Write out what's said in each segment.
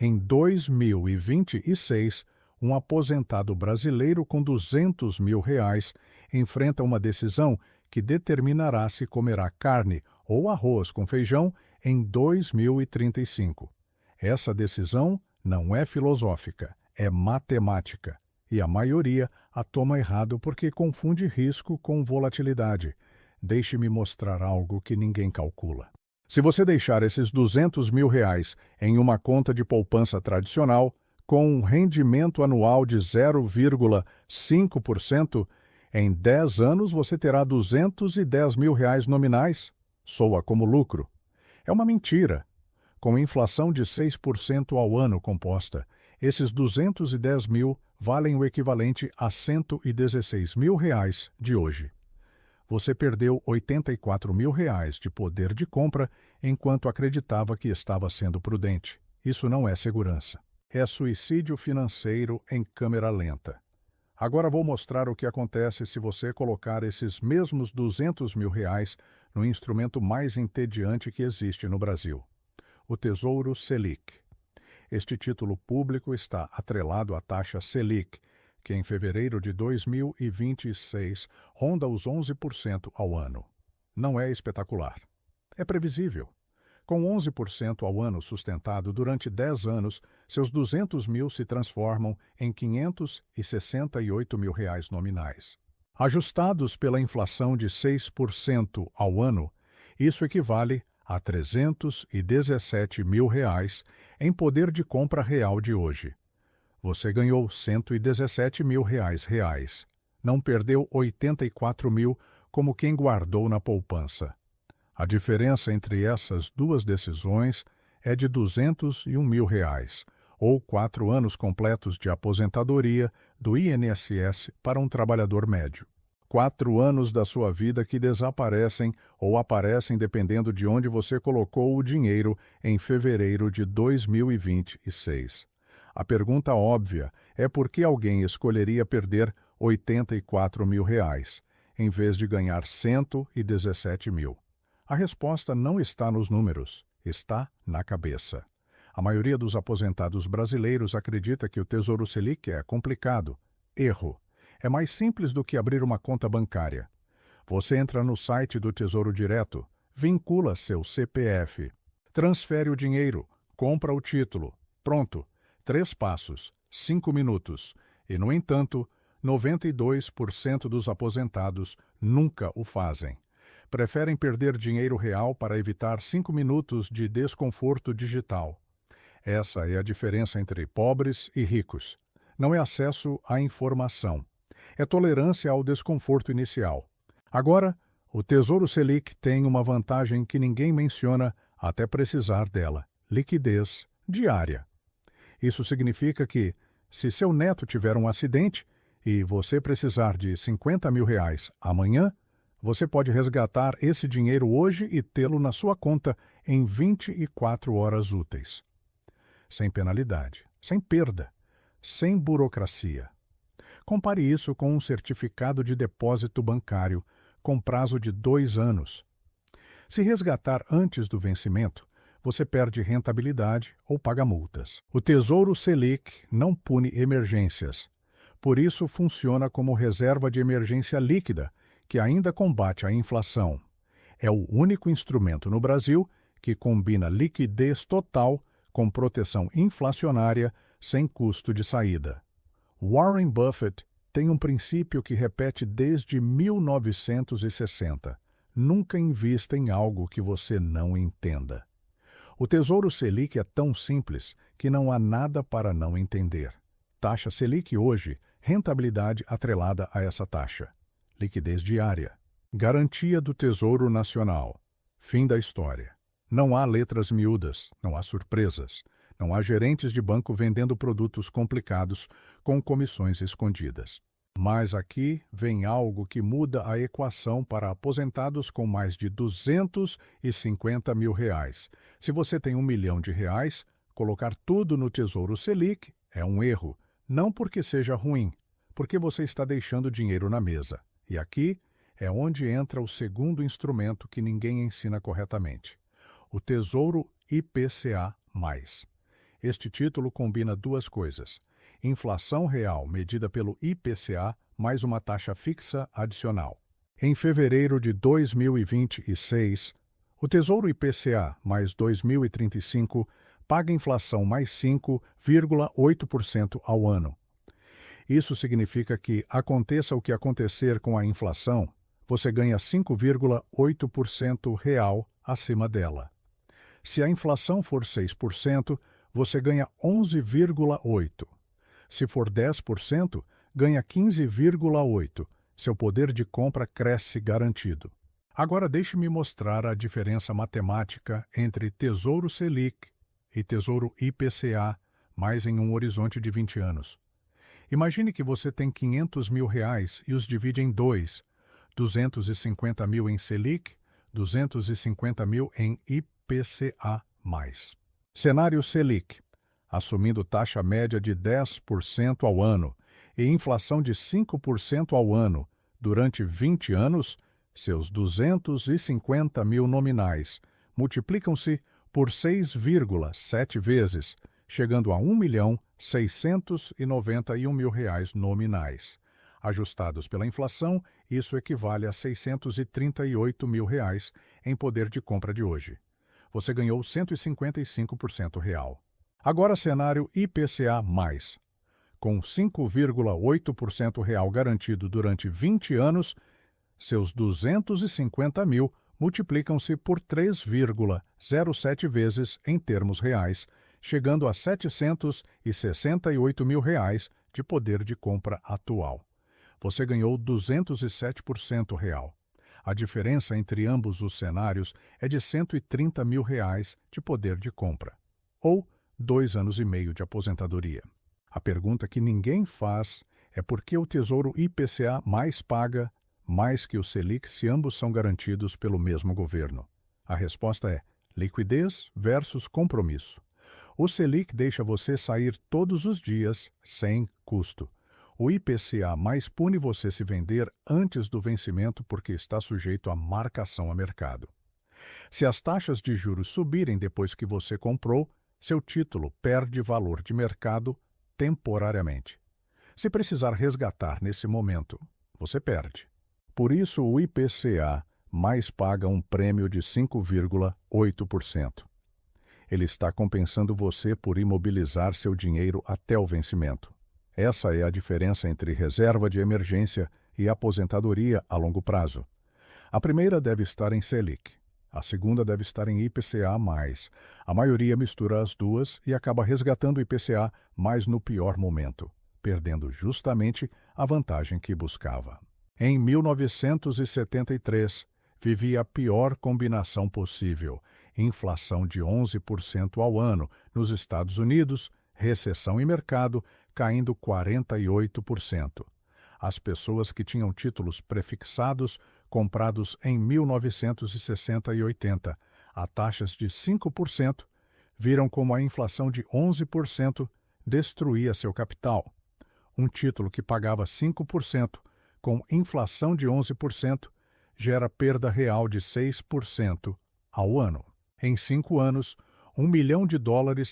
Em 2026, um aposentado brasileiro com R$ 200.000 enfrenta uma decisão que determinará se comerá carne ou arroz com feijão em 2035. Essa decisão não é filosófica, é matemática. E a maioria a toma errado porque confunde risco com volatilidade. Deixe-me mostrar algo que ninguém calcula. Se você deixar esses R$ 200.000 em uma conta de poupança tradicional, com um rendimento anual de 0,5%, em 10 anos você terá R$ 210.000 nominais. Soa como lucro. É uma mentira. Com inflação de 6% ao ano composta, esses 210 mil valem o equivalente a R$ 116.000 de hoje. Você perdeu R$ 84.000 de poder de compra enquanto acreditava que estava sendo prudente. Isso não é segurança. É suicídio financeiro em câmera lenta. Agora vou mostrar o que acontece se você colocar esses mesmos R$ 200.000 no instrumento mais entediante que existe no Brasil, o Tesouro Selic. Este título público está atrelado à taxa Selic, que em fevereiro de 2026 ronda os 11% ao ano. Não é espetacular. É previsível. Com 11% ao ano sustentado durante 10 anos, seus 200.000 se transformam em R$ 568.000 nominais. Ajustados pela inflação de 6% ao ano, isso equivale a R$ 317.000 em poder de compra real de hoje. Você ganhou R$ 117.000 reais. Não perdeu 84.000 como quem guardou na poupança. A diferença entre essas duas decisões é de R$ 201.000, ou 4 anos completos de aposentadoria do INSS para um trabalhador médio. 4 anos da sua vida que desaparecem ou aparecem dependendo de onde você colocou o dinheiro em fevereiro de 2026. A pergunta óbvia é por que alguém escolheria perder R$ 84.000 em vez de ganhar R$ 117.000. A resposta não está nos números, está na cabeça. A maioria dos aposentados brasileiros acredita que o Tesouro Selic é complicado. Erro. É mais simples do que abrir uma conta bancária. Você entra no site do Tesouro Direto, vincula seu CPF, transfere o dinheiro, compra o título. Pronto. 3 passos, 5 minutos. E, no entanto, 92% dos aposentados nunca o fazem. Preferem perder dinheiro real para evitar 5 minutos de desconforto digital. Essa é a diferença entre pobres e ricos. Não é acesso à informação. É tolerância ao desconforto inicial. Agora, o Tesouro Selic tem uma vantagem que ninguém menciona até precisar dela: liquidez diária. Isso significa que, se seu neto tiver um acidente e você precisar de R$ 50.000 amanhã, você pode resgatar esse dinheiro hoje e tê-lo na sua conta em 24 horas úteis. Sem penalidade, sem perda, sem burocracia. Compare isso com um certificado de depósito bancário com prazo de 2 anos. Se resgatar antes do vencimento, você perde rentabilidade ou paga multas. O Tesouro Selic não pune emergências. Por isso, funciona como reserva de emergência líquida, que ainda combate a inflação. É o único instrumento no Brasil que combina liquidez total com proteção inflacionária sem custo de saída. Warren Buffett tem um princípio que repete desde 1960. Nunca invista em algo que você não entenda. O Tesouro Selic é tão simples que não há nada para não entender. Taxa Selic hoje, rentabilidade atrelada a essa taxa. Liquidez diária. Garantia do Tesouro Nacional. Fim da história. Não há letras miúdas, não há surpresas. Não há gerentes de banco vendendo produtos complicados com comissões escondidas. Mas aqui vem algo que muda a equação para aposentados com mais de R$ 250.000. Se você tem R$ 1.000.000, colocar tudo no Tesouro Selic é um erro. Não porque seja ruim, porque você está deixando dinheiro na mesa. E aqui é onde entra o segundo instrumento que ninguém ensina corretamente: o Tesouro IPCA+. Este título combina duas coisas: inflação real medida pelo IPCA mais uma taxa fixa adicional. Em fevereiro de 2026, o Tesouro IPCA mais 2035 paga inflação mais 5,8% ao ano. Isso significa que, aconteça o que acontecer com a inflação, você ganha 5,8% real acima dela. Se a inflação for 6%, você ganha 11,8%. Se for 10%, ganha 15,8%. Seu poder de compra cresce garantido. Agora deixe-me mostrar a diferença matemática entre Tesouro Selic e Tesouro IPCA, mais em um horizonte de 20 anos. Imagine que você tem R$500 mil e os divide em dois, 250 mil em Selic, 250 mil em IPCA+. Cenário Selic, assumindo taxa média de 10% ao ano e inflação de 5% ao ano durante 20 anos, seus 250 mil nominais multiplicam-se por 6,7 vezes, chegando a R$1.691.000 nominais. Ajustados pela inflação, isso equivale a R$638.000 em poder de compra de hoje. Você ganhou 155% real. Agora cenário IPCA+. Com 5,8% real garantido durante 20 anos, seus 250 mil multiplicam-se por 3,07 vezes em termos reais, chegando a R$768.000 de poder de compra atual. Você ganhou 207% real. A diferença entre ambos os cenários é de R$130 mil de poder de compra, ou 2 anos e meio de aposentadoria. A pergunta que ninguém faz é por que o Tesouro IPCA mais paga mais que o Selic se ambos são garantidos pelo mesmo governo. A resposta é liquidez versus compromisso. O Selic deixa você sair todos os dias sem custo. O IPCA mais pune você se vender antes do vencimento porque está sujeito à marcação a mercado. Se as taxas de juros subirem depois que você comprou, seu título perde valor de mercado temporariamente. Se precisar resgatar nesse momento, você perde. Por isso, o IPCA mais paga um prêmio de 5,8%. Ele está compensando você por imobilizar seu dinheiro até o vencimento. Essa é a diferença entre reserva de emergência e aposentadoria a longo prazo. A primeira deve estar em Selic. A segunda deve estar em IPCA+. A maioria mistura as duas e acaba resgatando o IPCA, mas no pior momento, perdendo justamente a vantagem que buscava. Em 1973, vivia a pior combinação possível: inflação de 11% ao ano nos Estados Unidos, recessão em mercado, caindo 48%. As pessoas que tinham títulos prefixados comprados em 1960 e 80 a taxas de 5%, viram como a inflação de 11% destruía seu capital. Um título que pagava 5%, com inflação de 11%, gera perda real de 6% ao ano. Em 5 anos, $1 milhão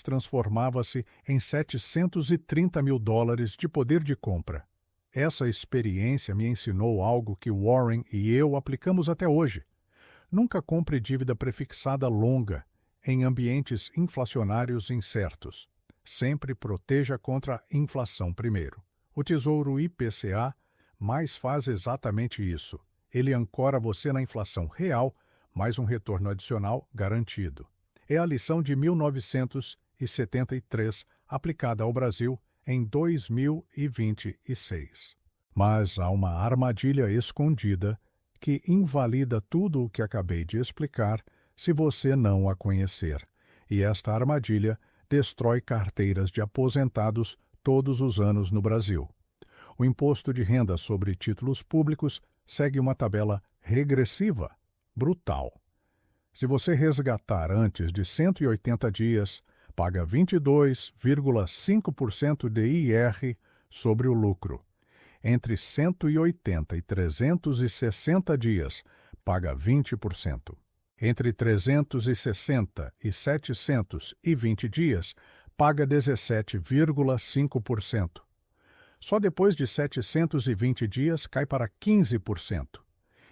transformava-se em $730 mil de poder de compra. Essa experiência me ensinou algo que Warren e eu aplicamos até hoje. Nunca compre dívida prefixada longa, em ambientes inflacionários incertos. Sempre proteja contra a inflação primeiro. O Tesouro IPCA mais faz exatamente isso. Ele ancora você na inflação real, mais um retorno adicional garantido. É a lição de 1973, aplicada ao Brasil em 2026. Mas há uma armadilha escondida que invalida tudo o que acabei de explicar se você não a conhecer. E esta armadilha destrói carteiras de aposentados todos os anos no Brasil. O imposto de renda sobre títulos públicos segue uma tabela regressiva, brutal. Se você resgatar antes de 180 dias, paga 22,5% de IR sobre o lucro. Entre 180 e 360 dias, paga 20%. Entre 360 e 720 dias, paga 17,5%. Só depois de 720 dias cai para 15%.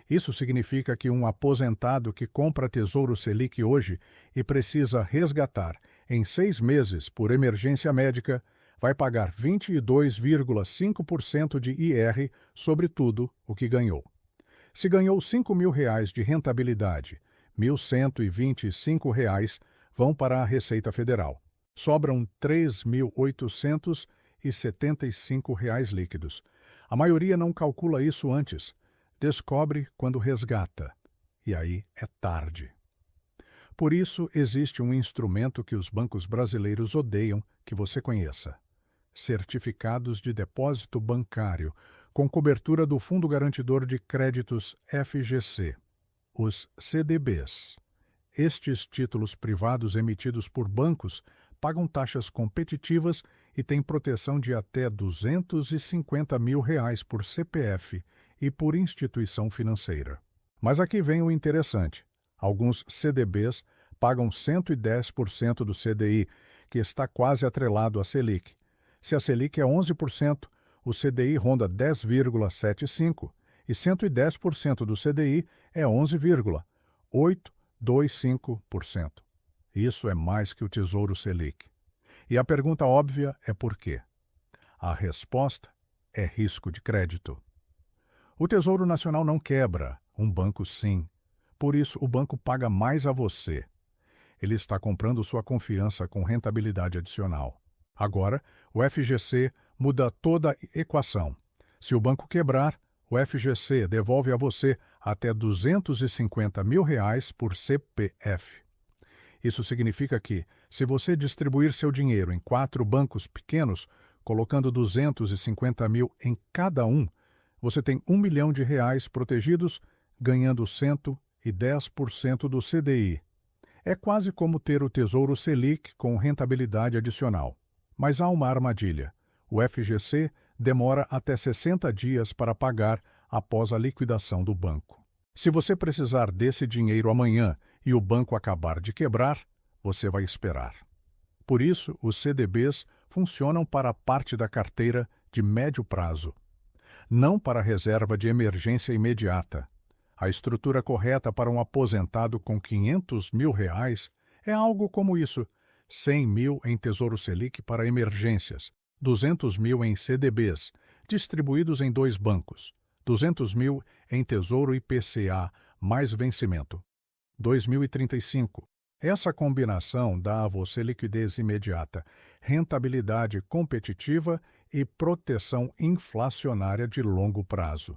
Isso significa que um aposentado que compra Tesouro Selic hoje e precisa resgatar em 6 meses por emergência médica, vai pagar 22,5% de IR sobre tudo o que ganhou. Se ganhou R$ 5.000 de rentabilidade, R$ 1.125 vão para a Receita Federal. Sobram R$ 3.875 líquidos. A maioria não calcula isso antes. Descobre quando resgata. E aí é tarde. Por isso, existe um instrumento que os bancos brasileiros odeiam que você conheça: certificados de depósito bancário, com cobertura do Fundo Garantidor de Créditos FGC, os CDBs. Estes títulos privados emitidos por bancos pagam taxas competitivas e têm proteção de até R$ 250 mil por CPF e por instituição financeira. Mas aqui vem o interessante. Alguns CDBs pagam 110% do CDI, que está quase atrelado à Selic. Se a Selic é 11%, o CDI ronda 10,75% e 110% do CDI é 11,825%. Isso é mais que o Tesouro Selic. E a pergunta óbvia é por quê? A resposta é risco de crédito. O Tesouro Nacional não quebra, um banco sim. Por isso, o banco paga mais a você. Ele está comprando sua confiança com rentabilidade adicional. Agora, o FGC muda toda a equação. Se o banco quebrar, o FGC devolve a você até R$ 250 mil por CPF. Isso significa que, se você distribuir seu dinheiro em 4 bancos pequenos, colocando 250 mil em cada um, você tem R$ 1 milhão protegidos, ganhando 110% do CDI. É quase como ter o Tesouro Selic com rentabilidade adicional. Mas há uma armadilha. O FGC demora até 60 dias para pagar após a liquidação do banco. Se você precisar desse dinheiro amanhã e o banco acabar de quebrar, você vai esperar. Por isso, os CDBs funcionam para a parte da carteira de médio prazo, não para a reserva de emergência imediata. A estrutura correta para um aposentado com R$ 500 mil é algo como isso: 100 mil em Tesouro Selic para emergências, 200 mil em CDBs, distribuídos em 2 bancos, 200 mil em Tesouro IPCA, mais vencimento, 2035. Essa combinação dá a você liquidez imediata, rentabilidade competitiva e proteção inflacionária de longo prazo.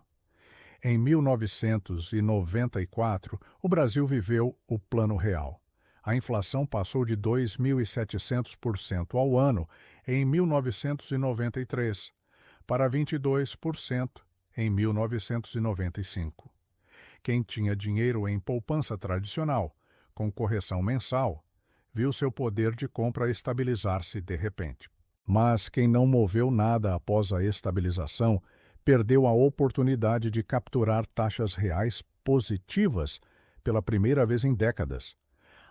Em 1994, o Brasil viveu o Plano Real. A inflação passou de 2.700% ao ano em 1993 para 22% em 1995. Quem tinha dinheiro em poupança tradicional, com correção mensal, viu seu poder de compra estabilizar-se de repente. Mas quem não moveu nada após a estabilização perdeu a oportunidade de capturar taxas reais positivas pela primeira vez em décadas.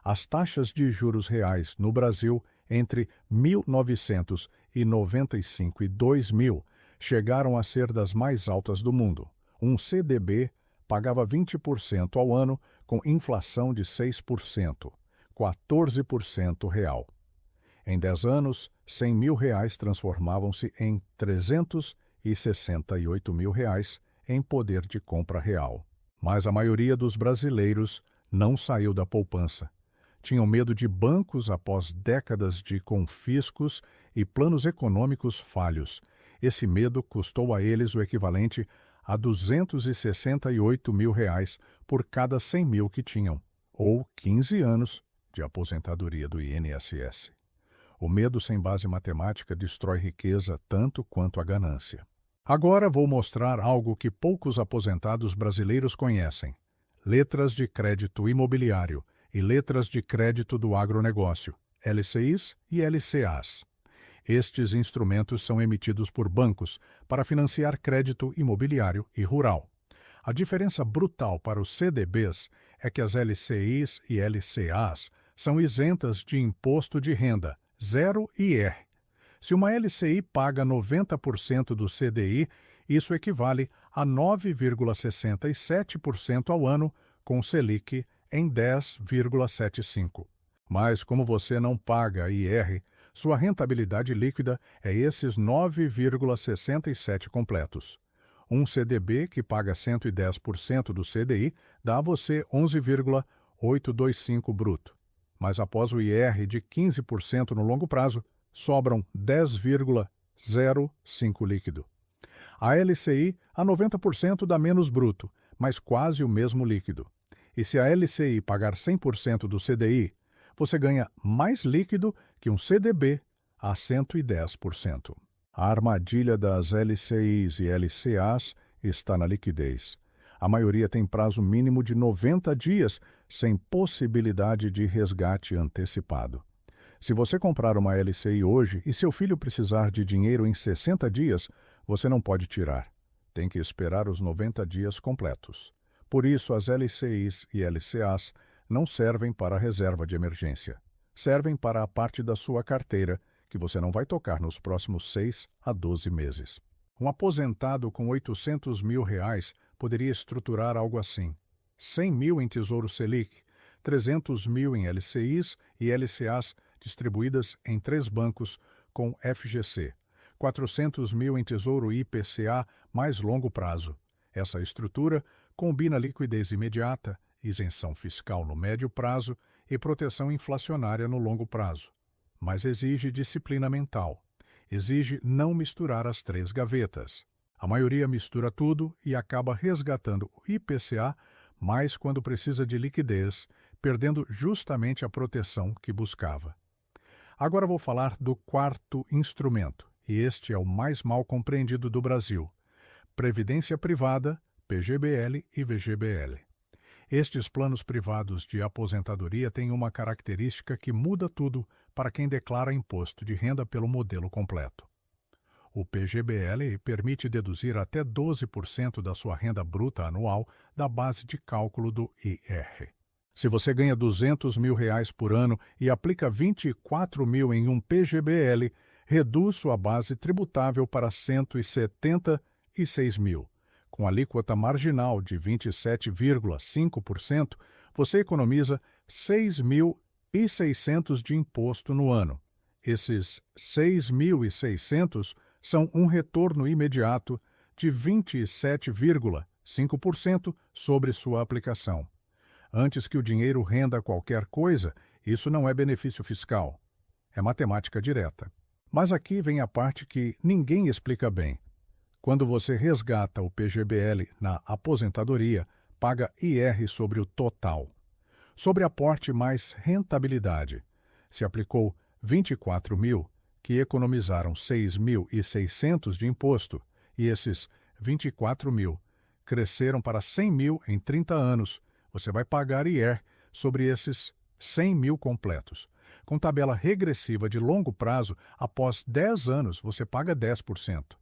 As taxas de juros reais no Brasil entre 1995 e 2000 chegaram a ser das mais altas do mundo. Um CDB pagava 20% ao ano com inflação de 6%, 14% real. Em 10 anos, R$ 100 mil transformavam-se em R$ 368 mil em poder de compra real. Mas a maioria dos brasileiros não saiu da poupança. Tinham medo de bancos após décadas de confiscos e planos econômicos falhos. Esse medo custou a eles o equivalente a R$ 268 mil por cada 100 mil que tinham, ou 15 anos de aposentadoria do INSS. O medo sem base matemática destrói riqueza tanto quanto a ganância. Agora vou mostrar algo que poucos aposentados brasileiros conhecem: letras de crédito imobiliário e letras de crédito do agronegócio, LCIs e LCAs. Estes instrumentos são emitidos por bancos para financiar crédito imobiliário e rural. A diferença brutal para os CDBs é que as LCIs e LCAs são isentas de imposto de renda, zero IR. Se uma LCI paga 90% do CDI, isso equivale a 9,67% ao ano, com Selic em 10,75%. Mas como você não paga IR, sua rentabilidade líquida é esses 9,67 completos. Um CDB que paga 110% do CDI dá a você 11,825 bruto. Mas após o IR de 15% no longo prazo, sobram 10,05 líquido. A LCI a 90% dá menos bruto, mas quase o mesmo líquido. E se a LCI pagar 100% do CDI, você ganha mais líquido que um CDB a 110%. A armadilha das LCIs e LCAs está na liquidez. A maioria tem prazo mínimo de 90 dias, sem possibilidade de resgate antecipado. Se você comprar uma LCI hoje e seu filho precisar de dinheiro em 60 dias, você não pode tirar. Tem que esperar os 90 dias completos. Por isso, as LCIs e LCAs não servem para a reserva de emergência. Servem para a parte da sua carteira que você não vai tocar nos próximos 6 a 12 meses. Um aposentado com R$800 mil poderia estruturar algo assim: 100 mil em Tesouro Selic, 300 mil em LCIs e LCAs distribuídas em 3 bancos com FGC, 400 mil em Tesouro IPCA mais longo prazo. Essa estrutura combina liquidez imediata, isenção fiscal no médio prazo e proteção inflacionária no longo prazo. Mas exige disciplina mental. Exige não misturar as 3 gavetas. A maioria mistura tudo e acaba resgatando o IPCA mais quando precisa de liquidez, perdendo justamente a proteção que buscava. Agora vou falar do quarto instrumento, e este é o mais mal compreendido do Brasil: Previdência Privada, PGBL e VGBL. Estes planos privados de aposentadoria têm uma característica que muda tudo para quem declara imposto de renda pelo modelo completo. O PGBL permite deduzir até 12% da sua renda bruta anual da base de cálculo do IR. Se você ganha R$200 mil por ano e aplica 24 mil em um PGBL, reduz sua base tributável para 176 mil. Com alíquota marginal de 27,5%, você economiza 6.600 de imposto no ano. Esses 6.600 são um retorno imediato de 27,5% sobre sua aplicação. Antes que o dinheiro renda qualquer coisa, isso não é benefício fiscal. É matemática direta. Mas aqui vem a parte que ninguém explica bem. Quando você resgata o PGBL na aposentadoria, paga IR sobre o total. Sobre aporte mais rentabilidade, se aplicou 24 mil, que economizaram 6.600 de imposto, e esses 24 mil cresceram para 100 mil em 30 anos, você vai pagar IR sobre esses 100 mil completos. Com tabela regressiva de longo prazo, após 10 anos, você paga 10%.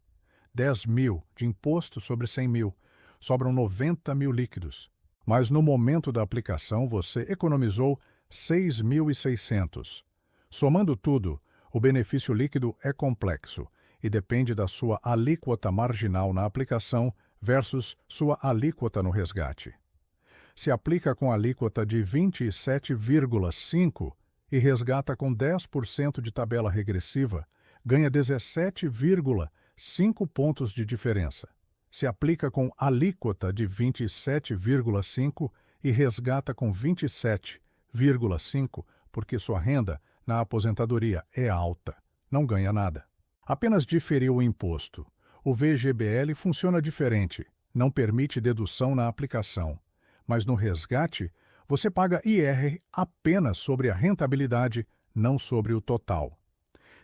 10 mil de imposto sobre 100 mil. Sobram 90 mil líquidos. Mas no momento da aplicação, você economizou 6.600. Somando tudo, o benefício líquido é complexo e depende da sua alíquota marginal na aplicação versus sua alíquota no resgate. Se aplica com alíquota de 27,5% e resgata com 10% de tabela regressiva, ganha 17,5 pontos de diferença. Se aplica com alíquota de 27,5% e resgata com 27,5%, porque sua renda na aposentadoria é alta, não ganha nada. Apenas diferiu o imposto. O VGBL funciona diferente, não permite dedução na aplicação. Mas no resgate, você paga IR apenas sobre a rentabilidade, não sobre o total.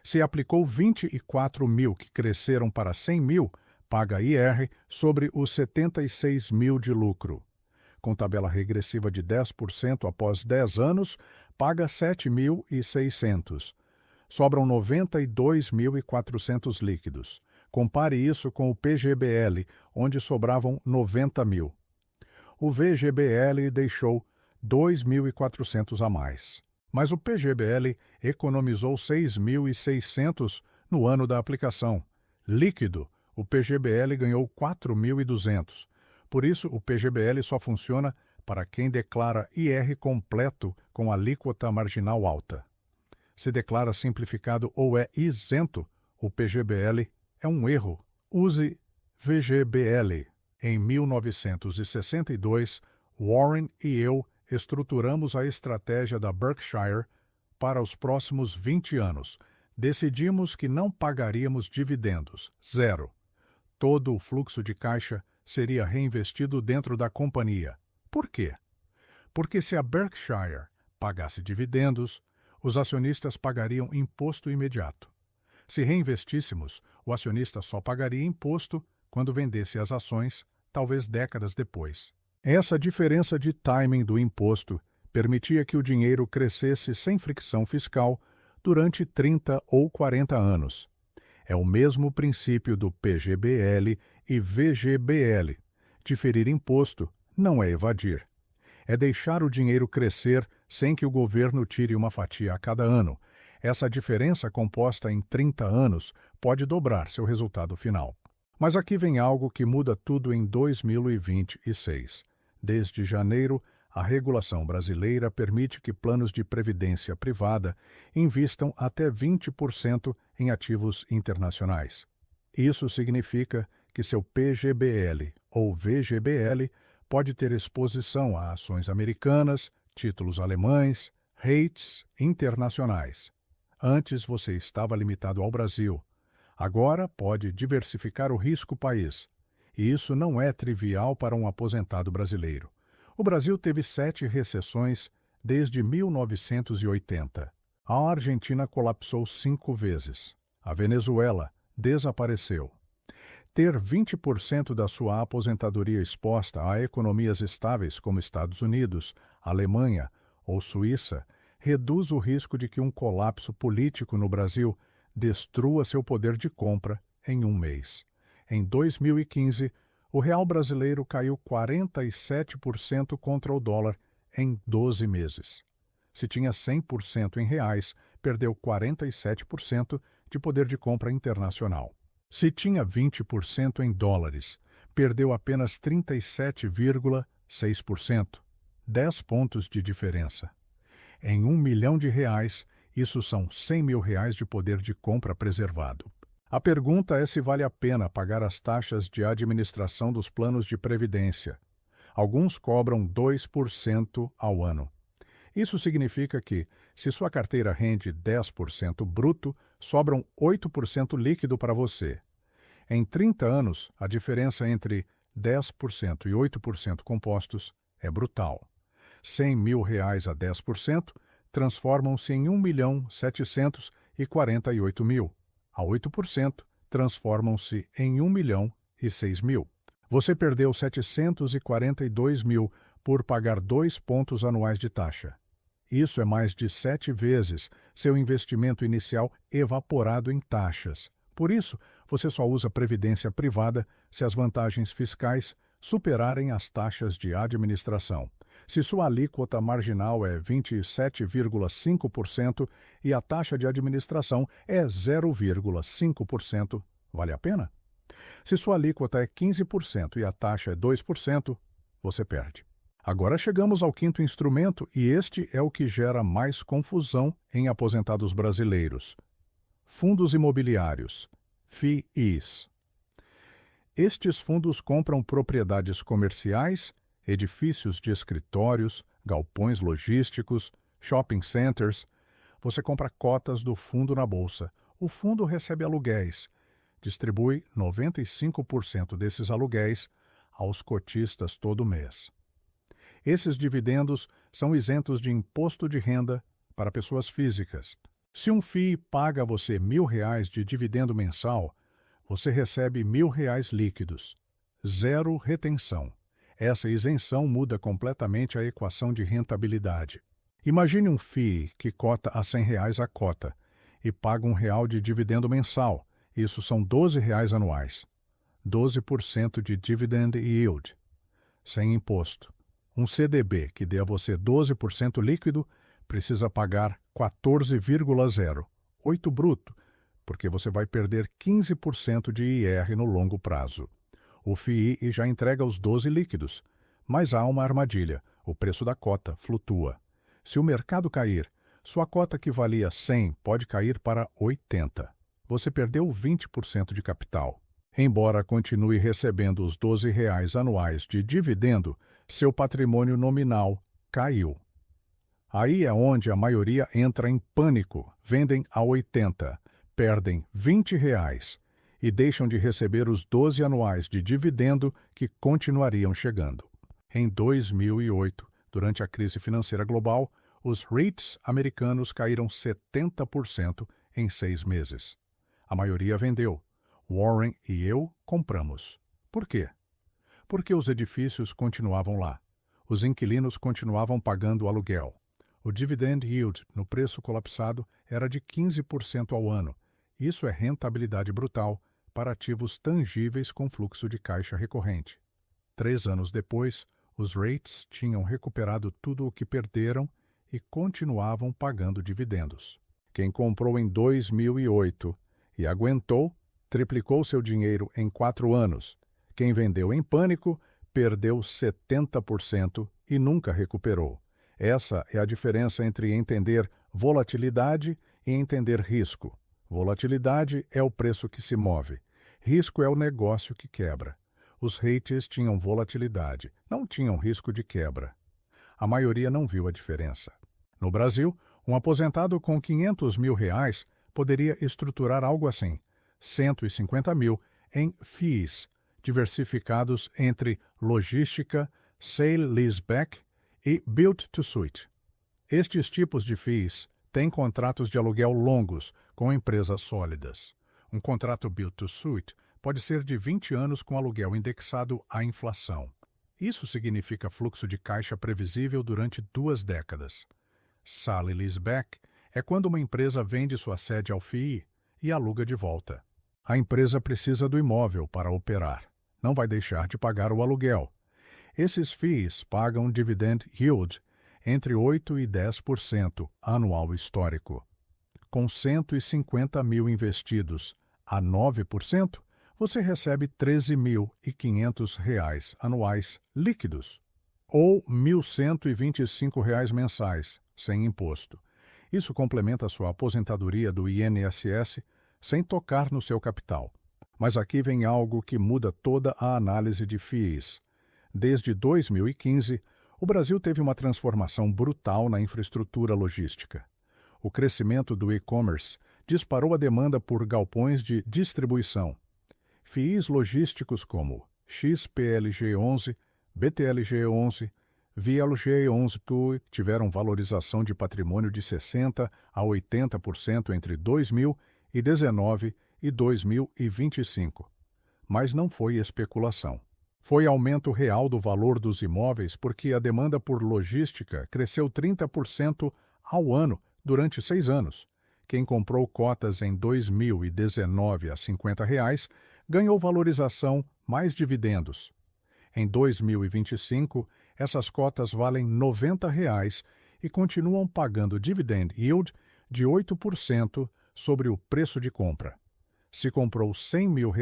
Se aplicou 24 mil que cresceram para 100 mil, paga IR sobre os 76 mil de lucro. Com tabela regressiva de 10% após 10 anos, paga 7.600. Sobram 92.400 líquidos. Compare isso com o PGBL, onde sobravam 90 mil. O VGBL deixou 2.400 a mais. Mas o PGBL economizou 6.600 no ano da aplicação. Líquido, o PGBL ganhou 4.200. Por isso, o PGBL só funciona para quem declara IR completo com alíquota marginal alta. Se declara simplificado ou é isento, o PGBL é um erro. Use VGBL. Em 1962, Warren e eu estruturamos a estratégia da Berkshire para os próximos 20 anos. Decidimos que não pagaríamos dividendos, zero. Todo o fluxo de caixa seria reinvestido dentro da companhia. Por quê? Porque se a Berkshire pagasse dividendos, os acionistas pagariam imposto imediato. Se reinvestíssemos, o acionista só pagaria imposto quando vendesse as ações, talvez décadas depois. Essa diferença de timing do imposto permitia que o dinheiro crescesse sem fricção fiscal durante 30 ou 40 anos. É o mesmo princípio do PGBL e VGBL. Diferir imposto não é evadir. É deixar o dinheiro crescer sem que o governo tire uma fatia a cada ano. Essa diferença composta em 30 anos pode dobrar seu resultado final. Mas aqui vem algo que muda tudo em 2026. Desde janeiro, a regulação brasileira permite que planos de previdência privada invistam até 20% em ativos internacionais. Isso significa que seu PGBL ou VGBL pode ter exposição a ações americanas, títulos alemães, REITs internacionais. Antes você estava limitado ao Brasil. Agora pode diversificar o risco país. E isso não é trivial para um aposentado brasileiro. O Brasil teve 7 recessões desde 1980. A Argentina colapsou 5 vezes. A Venezuela desapareceu. Ter 20% da sua aposentadoria exposta a economias estáveis como Estados Unidos, Alemanha ou Suíça reduz o risco de que um colapso político no Brasil destrua seu poder de compra em um mês. Em 2015, o real brasileiro caiu 47% contra o dólar em 12 meses. Se tinha 100% em reais, perdeu 47% de poder de compra internacional. Se tinha 20% em dólares, perdeu apenas 37,6%. 10 pontos de diferença. Em R$1 milhão, isso são R$100 mil de poder de compra preservado. A pergunta é se vale a pena pagar as taxas de administração dos planos de previdência. Alguns cobram 2% ao ano. Isso significa que, se sua carteira rende 10% bruto, sobram 8% líquido para você. Em 30 anos, a diferença entre 10% e 8% compostos é brutal. R$100 mil a 10% transformam-se em 1.748.000. A 8% transformam-se em 1.006.000. Você perdeu 742 mil por pagar 2 pontos anuais de taxa. Isso é mais de 7 vezes seu investimento inicial evaporado em taxas. Por isso, você só usa previdência privada se as vantagens fiscais superarem as taxas de administração. Se sua alíquota marginal é 27,5% e a taxa de administração é 0,5%, vale a pena? Se sua alíquota é 15% e a taxa é 2%, você perde. Agora chegamos ao quinto instrumento e este é o que gera mais confusão em aposentados brasileiros. Fundos imobiliários, FIIs. Estes fundos compram propriedades comerciais, edifícios de escritórios, galpões logísticos, shopping centers. Você compra cotas do fundo na bolsa. O fundo recebe aluguéis. Distribui 95% desses aluguéis aos cotistas todo mês. Esses dividendos são isentos de imposto de renda para pessoas físicas. Se um FII paga a você R$1.000 de dividendo mensal, você recebe R$1.000 líquidos. Zero retenção. Essa isenção muda completamente a equação de rentabilidade. Imagine um FII que cota a R$100 a cota e paga R$1 de dividendo mensal. Isso são R$12 anuais. 12% de dividend yield. Sem imposto. Um CDB que dê a você 12% líquido precisa pagar 14,08 bruto, porque você vai perder 15% de IR no longo prazo. O FII já entrega os 12 líquidos, mas há uma armadilha: o preço da cota flutua. Se o mercado cair, sua cota que valia 100 pode cair para 80. Você perdeu 20% de capital. Embora continue recebendo os R$ 12 anuais de dividendo, seu patrimônio nominal caiu. Aí é onde a maioria entra em pânico, vendem a 80, perdem R$ 20 e deixam de receber os 12 anuais de dividendo que continuariam chegando. Em 2008, durante a crise financeira global, os REITs americanos caíram 70% em 6 meses. A maioria vendeu. Warren e eu compramos. Por quê? Porque os edifícios continuavam lá. Os inquilinos continuavam pagando aluguel. O dividend yield no preço colapsado era de 15% ao ano. Isso é rentabilidade brutal para ativos tangíveis com fluxo de caixa recorrente. 3 anos depois, os REITs tinham recuperado tudo o que perderam e continuavam pagando dividendos. Quem comprou em 2008 e aguentou, triplicou seu dinheiro em 4 anos. Quem vendeu em pânico, perdeu 70% e nunca recuperou. Essa é a diferença entre entender volatilidade e entender risco. Volatilidade é o preço que se move. Risco é o negócio que quebra. Os REITs tinham volatilidade, não tinham risco de quebra. A maioria não viu a diferença. No Brasil, um aposentado com R$ 500 mil poderia estruturar algo assim: 150 mil em FIIs, diversificados entre logística, sale-leaseback e build-to-suit. Estes tipos de FIIs têm contratos de aluguel longos com empresas sólidas. Um contrato build-to-suit pode ser de 20 anos com aluguel indexado à inflação. Isso significa fluxo de caixa previsível durante 2 décadas. Sale-leaseback é quando uma empresa vende sua sede ao FII e aluga de volta. A empresa precisa do imóvel para operar. Não vai deixar de pagar o aluguel. Esses FIIs pagam dividend yield entre 8% e 10% anual histórico. Com 150 mil investidos a 9%, você recebe R$ 13.500 anuais líquidos, ou R$ 1.125 mensais, sem imposto. Isso complementa sua aposentadoria do INSS sem tocar no seu capital. Mas aqui vem algo que muda toda a análise de FIIs. Desde 2015, o Brasil teve uma transformação brutal na infraestrutura logística. O crescimento do e-commerce disparou a demanda por galpões de distribuição. FIIs logísticos como XPLG11, BTLG11, VLG11 tiveram valorização de patrimônio de 60% a 80% entre 2019 e 2025. Mas não foi especulação. Foi aumento real do valor dos imóveis porque a demanda por logística cresceu 30% ao ano durante 6 anos. Quem comprou cotas em 2019 a R$ 50 ganhou valorização mais dividendos. Em 2025, essas cotas valem R$ 90 e continuam pagando dividend yield de 8% sobre o preço de compra. Se comprou R$ 100 mil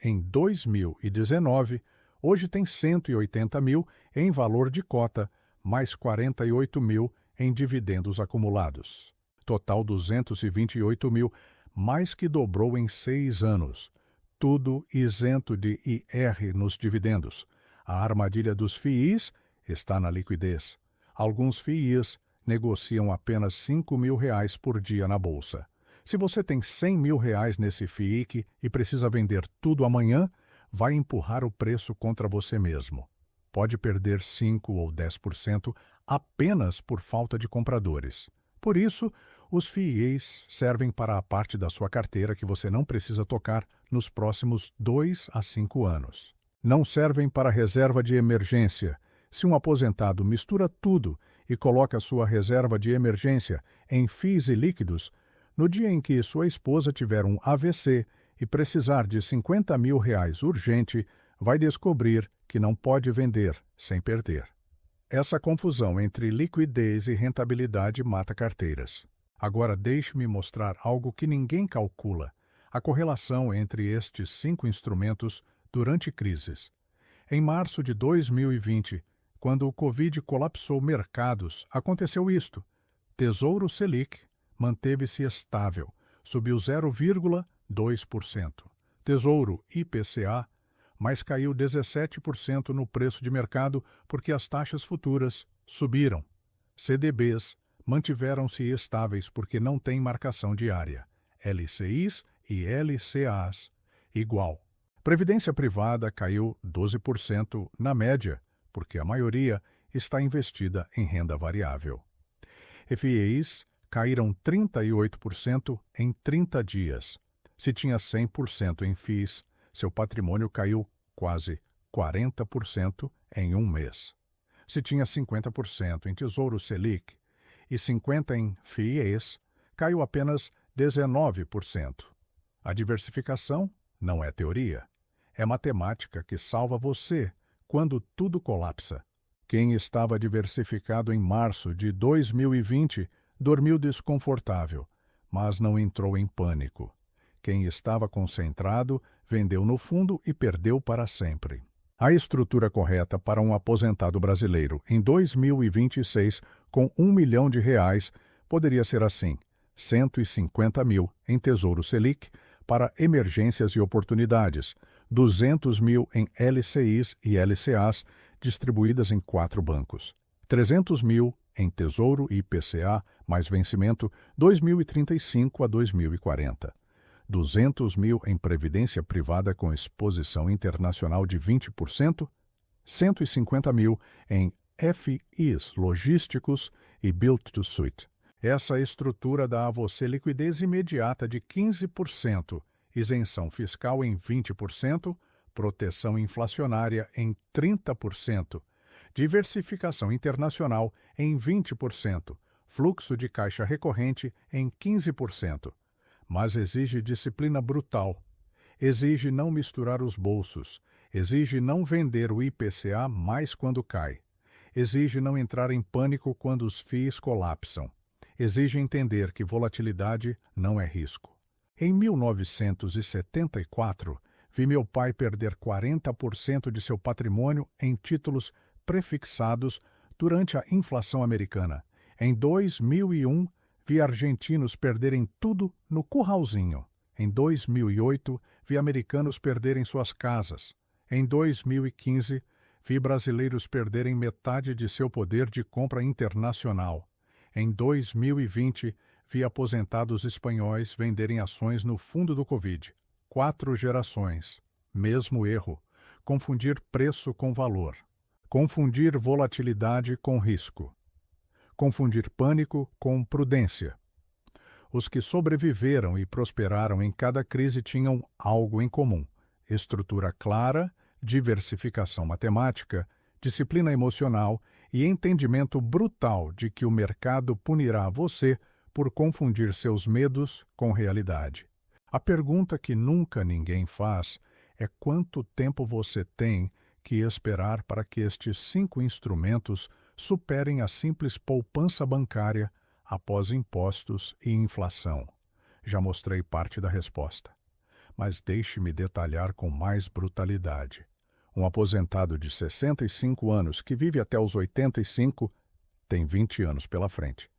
em 2019, hoje tem 180 mil em valor de cota, mais 48 mil em dividendos acumulados. Total 228 mil, mais que dobrou em 6 anos. Tudo isento de IR nos dividendos. A armadilha dos FIIs está na liquidez. Alguns FIIs negociam apenas R$ 5 mil por dia na bolsa. Se você tem R$ 100 mil nesse FIIC e precisa vender tudo amanhã, vai empurrar o preço contra você mesmo. Pode perder 5% ou 10% apenas por falta de compradores. Por isso, os FIIs servem para a parte da sua carteira que você não precisa tocar nos próximos 2 a 5 anos. Não servem para reserva de emergência. Se um aposentado mistura tudo e coloca sua reserva de emergência em FIIs e líquidos, no dia em que sua esposa tiver um AVC e precisar de R$ 50 mil urgente, vai descobrir que não pode vender sem perder. Essa confusão entre liquidez e rentabilidade mata carteiras. Agora deixe-me mostrar algo que ninguém calcula: a correlação entre estes 5 instrumentos durante crises. Em março de 2020, quando o Covid colapsou mercados, aconteceu isto. Tesouro Selic manteve-se estável, subiu 0,2%. Tesouro IPCA, mas caiu 17% no preço de mercado porque as taxas futuras subiram. CDBs mantiveram-se estáveis porque não têm marcação diária. LCIs e LCAs igual. Previdência privada caiu 12% na média, porque a maioria está investida em renda variável. FIIs caíram 38% em 30 dias. Se tinha 100% em FIIs, seu patrimônio caiu quase 40% em um mês. Se tinha 50% em Tesouro Selic e 50% em FIIs, caiu apenas 19%. A diversificação não é teoria. É matemática que salva você quando tudo colapsa. Quem estava diversificado em março de 2020 dormiu desconfortável, mas não entrou em pânico. Quem estava concentrado vendeu no fundo e perdeu para sempre. A estrutura correta para um aposentado brasileiro em 2026 com R$ 1 milhão poderia ser assim: 150 mil em Tesouro Selic para emergências e oportunidades, 200 mil em LCIs e LCAs distribuídas em 4 bancos, 300 mil em Tesouro IPCA mais vencimento 2035 a 2040, 200 mil em Previdência Privada com exposição internacional de 20%, 150 mil em FIIs logísticos e Build-to-Suit. Essa estrutura dá a você liquidez imediata de 15%, isenção fiscal em 20%, proteção inflacionária em 30%, diversificação internacional em 20%, fluxo de caixa recorrente em 15%. Mas exige disciplina brutal. Exige não misturar os bolsos. Exige não vender o IPCA mais quando cai. Exige não entrar em pânico quando os FIIs colapsam. Exige entender que volatilidade não é risco. Em 1974, vi meu pai perder 40% de seu patrimônio em títulos prefixados durante a inflação americana. Em 2001, vi argentinos perderem tudo no curralzinho. Em 2008, vi americanos perderem suas casas. Em 2015, vi brasileiros perderem metade de seu poder de compra internacional. Em 2020, vi aposentados espanhóis venderem ações no fundo do Covid. 4 gerações. Mesmo erro. Confundir preço com valor. Confundir volatilidade com risco. Confundir pânico com prudência. Os que sobreviveram e prosperaram em cada crise tinham algo em comum: estrutura clara, diversificação matemática, disciplina emocional e entendimento brutal de que o mercado punirá você por confundir seus medos com realidade. A pergunta que nunca ninguém faz é quanto tempo você tem que esperar para que estes 5 instrumentos superem a simples poupança bancária após impostos e inflação. Já mostrei parte da resposta, mas deixe-me detalhar com mais brutalidade. Um aposentado de 65 anos que vive até os 85 tem 20 anos pela frente.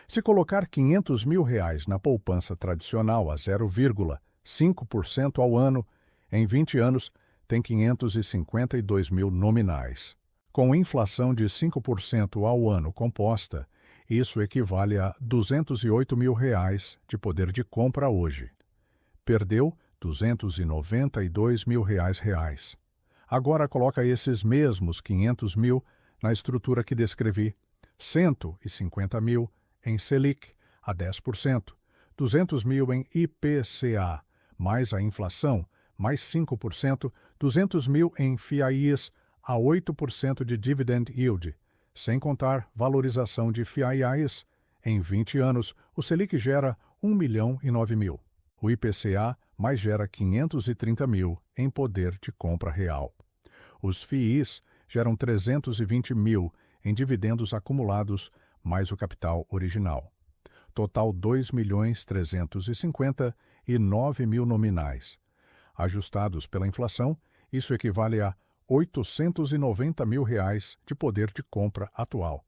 Se colocar R$ 500 mil na poupança tradicional a 0,5% ao ano, em 20 anos tem 552 mil nominais. Com inflação de 5% ao ano composta, isso equivale a R$ 208 mil de poder de compra hoje. Perdeu R$ 292 mil reais. Agora coloca esses mesmos 500 mil na estrutura que descrevi. 150 mil em Selic a 10%, 200 mil em IPCA, mais a inflação, mais 5%, 200 mil em FIIs a 8% de dividend yield, sem contar valorização de FIIs. Em 20 anos, o Selic gera 1.009 mil. O IPCA mais gera 530 mil em poder de compra real. Os FIIs geram 320 mil em dividendos acumulados mais o capital original. Total 2.359.000 nominais. Ajustados pela inflação, isso equivale a R$ 890 mil de poder de compra atual.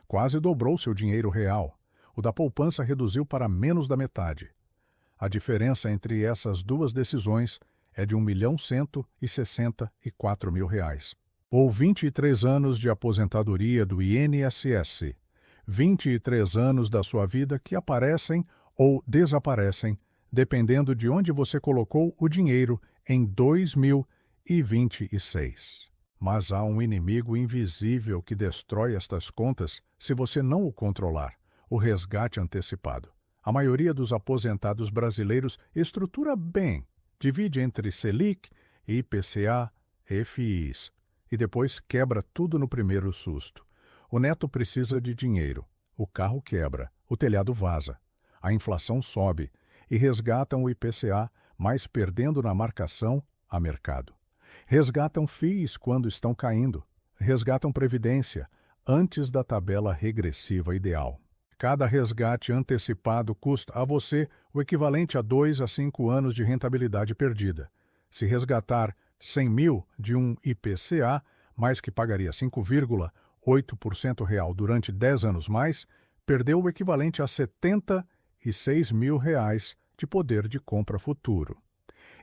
Quase dobrou seu dinheiro real. O da poupança reduziu para menos da metade. A diferença entre essas duas decisões é de R$ 1.164.000. Ou 23 anos de aposentadoria do INSS. 23 anos da sua vida que aparecem ou desaparecem, dependendo de onde você colocou o dinheiro em 2026. Mas há um inimigo invisível que destrói estas contas se você não o controlar: o resgate antecipado. A maioria dos aposentados brasileiros estrutura bem, divide entre Selic, IPCA, FIs, e depois quebra tudo no primeiro susto. O neto precisa de dinheiro, o carro quebra, o telhado vaza, a inflação sobe e resgatam o IPCA, mas perdendo na marcação a mercado. Resgatam FIIs quando estão caindo, resgatam Previdência antes da tabela regressiva ideal. Cada resgate antecipado custa a você o equivalente a 2 a 5 anos de rentabilidade perdida. Se resgatar 100 mil de um IPCA, mais que pagaria 5,8% real durante 10 anos mais, perdeu o equivalente a R$ 76 mil de poder de compra futuro.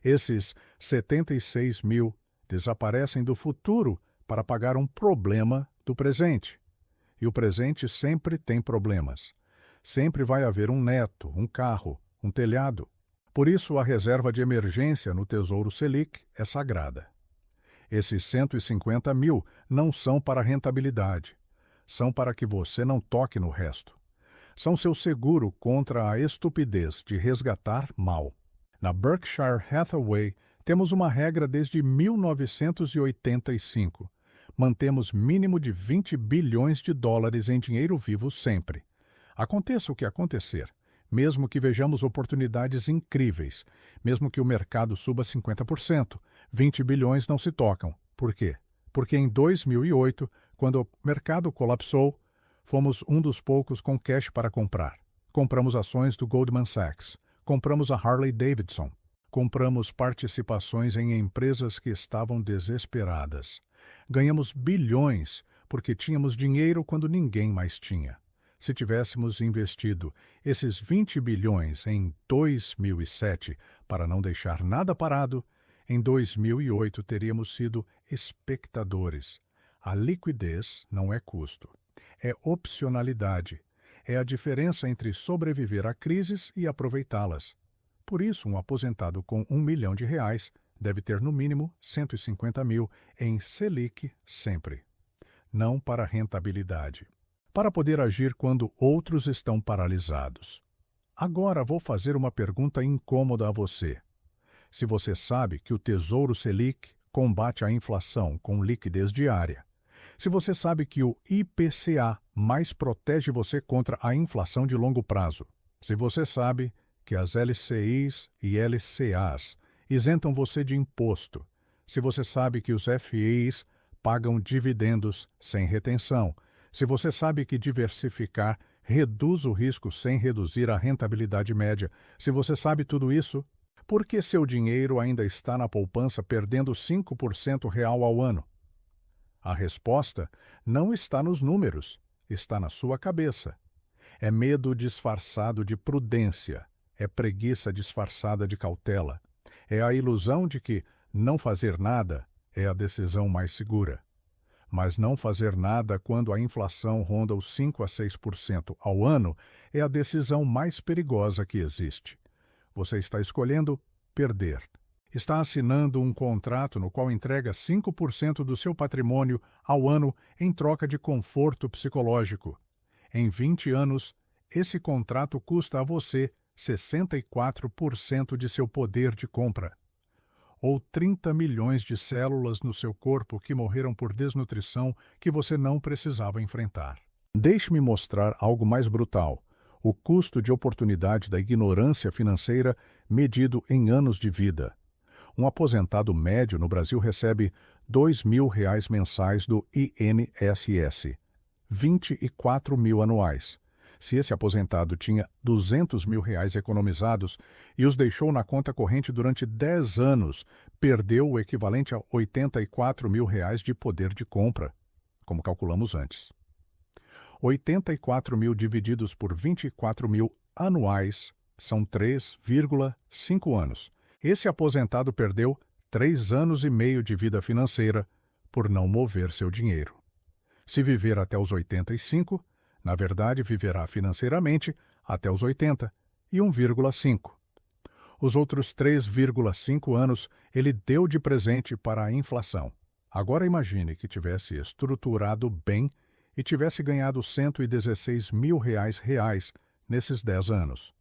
Esses 76 mil desaparecem do futuro para pagar um problema do presente. E o presente sempre tem problemas. Sempre vai haver um neto, um carro, um telhado. Por isso, a reserva de emergência no Tesouro Selic é sagrada. Esses 150 mil não são para rentabilidade. São para que você não toque no resto. São seu seguro contra a estupidez de resgatar mal. Na Berkshire Hathaway, temos uma regra desde 1985. Mantemos mínimo de 20 bilhões de dólares em dinheiro vivo sempre. Aconteça o que acontecer, mesmo que vejamos oportunidades incríveis, mesmo que o mercado suba 50%, 20 bilhões não se tocam. Por quê? Porque em 2008, quando o mercado colapsou, fomos um dos poucos com cash para comprar. Compramos ações do Goldman Sachs, compramos a Harley Davidson, compramos participações em empresas que estavam desesperadas. Ganhamos bilhões porque tínhamos dinheiro quando ninguém mais tinha. Se tivéssemos investido esses 20 bilhões em 2007 para não deixar nada parado, em 2008 teríamos sido espectadores. A liquidez não é custo, é opcionalidade. É a diferença entre sobreviver a crises e aproveitá-las. Por isso, um aposentado com R$ 1 milhão deve ter no mínimo 150 mil em Selic sempre. Não para rentabilidade. Para poder agir quando outros estão paralisados. Agora vou fazer uma pergunta incômoda a você. Se você sabe que o Tesouro Selic combate a inflação com liquidez diária, se você sabe que o IPCA mais protege você contra a inflação de longo prazo, se você sabe que as LCIs e LCAs isentam você de imposto, se você sabe que os FIs pagam dividendos sem retenção, se você sabe que diversificar reduz o risco sem reduzir a rentabilidade média, se você sabe tudo isso, por que seu dinheiro ainda está na poupança perdendo 5% real ao ano? A resposta não está nos números, está na sua cabeça. É medo disfarçado de prudência, é preguiça disfarçada de cautela. É a ilusão de que não fazer nada é a decisão mais segura. Mas não fazer nada quando a inflação ronda os 5 a 6% ao ano é a decisão mais perigosa que existe. Você está escolhendo perder. Está assinando um contrato no qual entrega 5% do seu patrimônio ao ano em troca de conforto psicológico. Em 20 anos, esse contrato custa a você 64% de seu poder de compra. Ou 30 milhões de células no seu corpo que morreram por desnutrição que você não precisava enfrentar. Deixe-me mostrar algo mais brutal. O custo de oportunidade da ignorância financeira medido em anos de vida. Um aposentado médio no Brasil recebe R$ 2.000 mensais do INSS. 24 mil anuais. Se esse aposentado tinha 200 mil reais economizados e os deixou na conta corrente durante 10 anos, perdeu o equivalente a 84 mil reais de poder de compra, como calculamos antes. 84 mil divididos por 24 mil anuais são 3,5 anos. Esse aposentado perdeu 3 anos e meio de vida financeira por não mover seu dinheiro. Se viver até os 85, na verdade viverá financeiramente até os 80 e 1,5. Os outros 3,5 anos ele deu de presente para a inflação. Agora imagine que tivesse estruturado bem e tivesse ganhado 116 mil reais nesses 10 anos.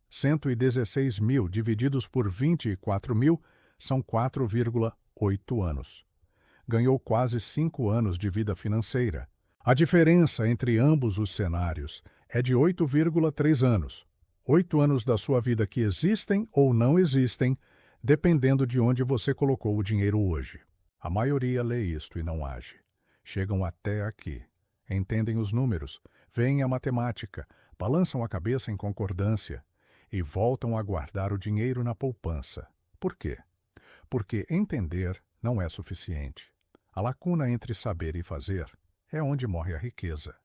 116 mil divididos por 24 mil são 4,8 anos. Ganhou quase 5 anos de vida financeira. A diferença entre ambos os cenários é de 8,3 anos. 8 anos da sua vida que existem ou não existem, dependendo de onde você colocou o dinheiro hoje. A maioria lê isto e não age. Chegam até aqui. Entendem os números, veem a matemática, balançam a cabeça em concordância e voltam a guardar o dinheiro na poupança. Por quê? Porque entender não é suficiente. A lacuna entre saber e fazer é onde morre a riqueza.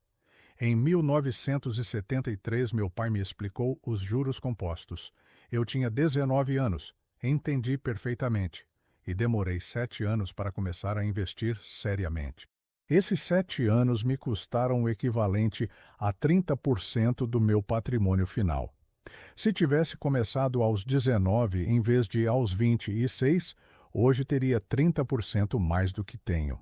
Em 1973, meu pai me explicou os juros compostos. Eu tinha 19 anos, entendi perfeitamente e demorei 7 anos para começar a investir seriamente. Esses 7 anos me custaram o equivalente a 30% do meu patrimônio final. Se tivesse começado aos 19 em vez de aos 26, hoje teria 30% mais do que tenho.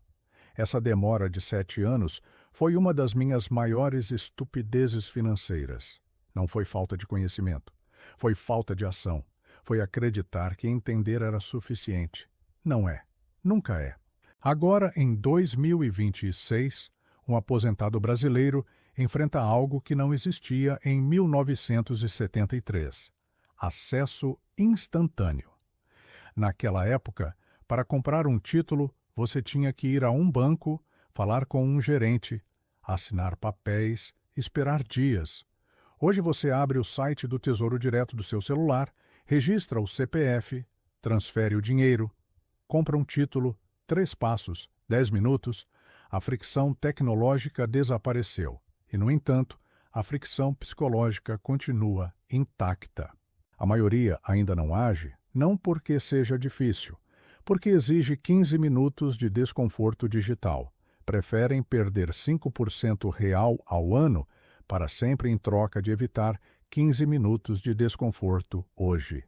Essa demora de 7 anos foi uma das minhas maiores estupidezes financeiras. Não foi falta de conhecimento, foi falta de ação, foi acreditar que entender era suficiente. Não é, nunca é. Agora, em 2026, um aposentado brasileiro enfrenta algo que não existia em 1973: acesso instantâneo. Naquela época, para comprar um título, você tinha que ir a um banco, falar com um gerente, assinar papéis, esperar dias. Hoje você abre o site do Tesouro Direto do seu celular, registra o CPF, transfere o dinheiro, compra um título, 3 passos, 10 minutos, a fricção tecnológica desapareceu. E, no entanto, a fricção psicológica continua intacta. A maioria ainda não age, não porque seja difícil, porque exige 15 minutos de desconforto digital. Preferem perder 5% real ao ano para sempre em troca de evitar 15 minutos de desconforto hoje.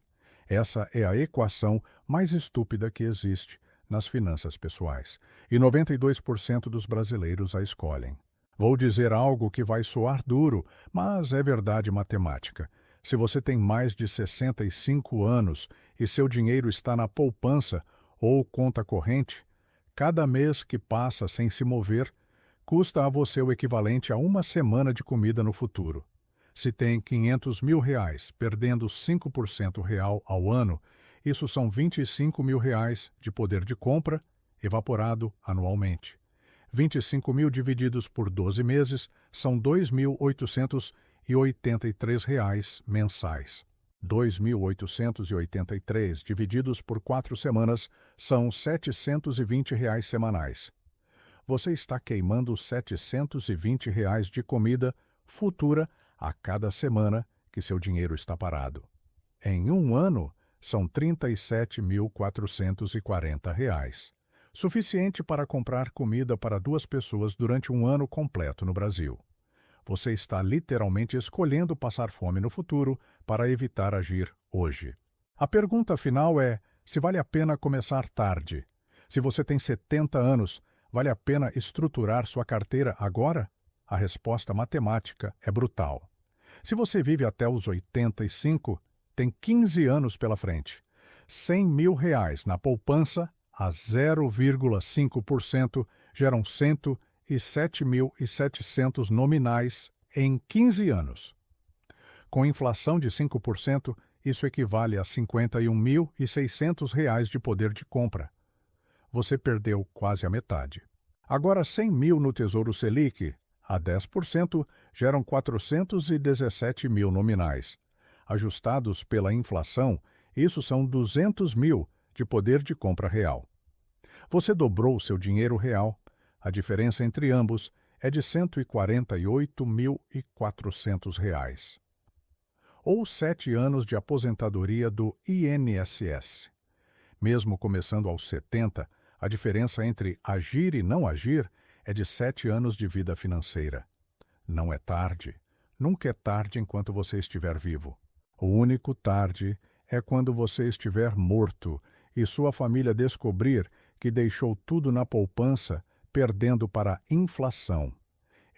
Essa é a equação mais estúpida que existe nas finanças pessoais, e 92% dos brasileiros a escolhem. Vou dizer algo que vai soar duro, mas é verdade matemática. Se você tem mais de 65 anos e seu dinheiro está na poupança ou conta corrente, cada mês que passa sem se mover custa a você o equivalente a uma semana de comida no futuro. Se tem 500 mil reais, perdendo 5% real ao ano, isso são 25 mil reais de poder de compra evaporado anualmente. 25 mil divididos por 12 meses são 2.883 reais mensais. 2.883 divididos por 4 semanas são 720 reais semanais. Você está queimando 720 reais de comida futura a cada semana que seu dinheiro está parado. Em um ano, são 37.440 reais. Suficiente para comprar comida para 2 pessoas durante um ano completo no Brasil. Você está literalmente escolhendo passar fome no futuro para evitar agir hoje. A pergunta final é se vale a pena começar tarde. Se você tem 70 anos, vale a pena estruturar sua carteira agora? A resposta matemática é brutal. Se você vive até os 85, tem 15 anos pela frente. 100 mil reais na poupança a 0,5% geram 107.700 nominais em 15 anos. Com inflação de 5%, isso equivale a R$ 51.600 de poder de compra. Você perdeu quase a metade. Agora 100 mil no Tesouro Selic, A 10% geram 417 mil nominais. Ajustados pela inflação, isso são 200 mil de poder de compra real. Você dobrou seu dinheiro real. A diferença entre ambos é de R$ 148.400. Ou 7 anos de aposentadoria do INSS. Mesmo começando aos 70, a diferença entre agir e não agir é de 7 anos de vida financeira. Não é tarde. Nunca é tarde enquanto você estiver vivo. O único tarde é quando você estiver morto e sua família descobrir que deixou tudo na poupança, perdendo para a inflação.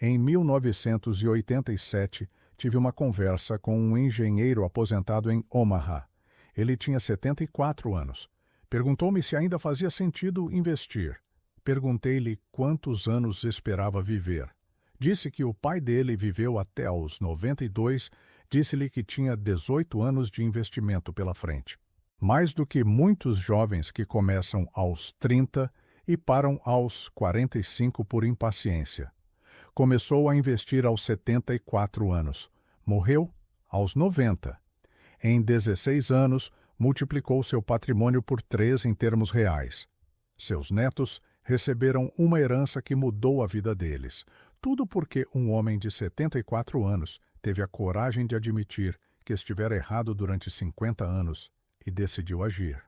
Em 1987, tive uma conversa com um engenheiro aposentado em Omaha. Ele tinha 74 anos. Perguntou-me se ainda fazia sentido investir. Perguntei-lhe quantos anos esperava viver. Disse que o pai dele viveu até aos 92, disse-lhe que tinha 18 anos de investimento pela frente. Mais do que muitos jovens que começam aos 30 e param aos 45 por impaciência. Começou a investir aos 74 anos. Morreu aos 90. Em 16 anos, multiplicou seu patrimônio por 3 em termos reais. Seus netos receberam uma herança que mudou a vida deles. Tudo porque um homem de 74 anos teve a coragem de admitir que estivera errado durante 50 anos e decidiu agir.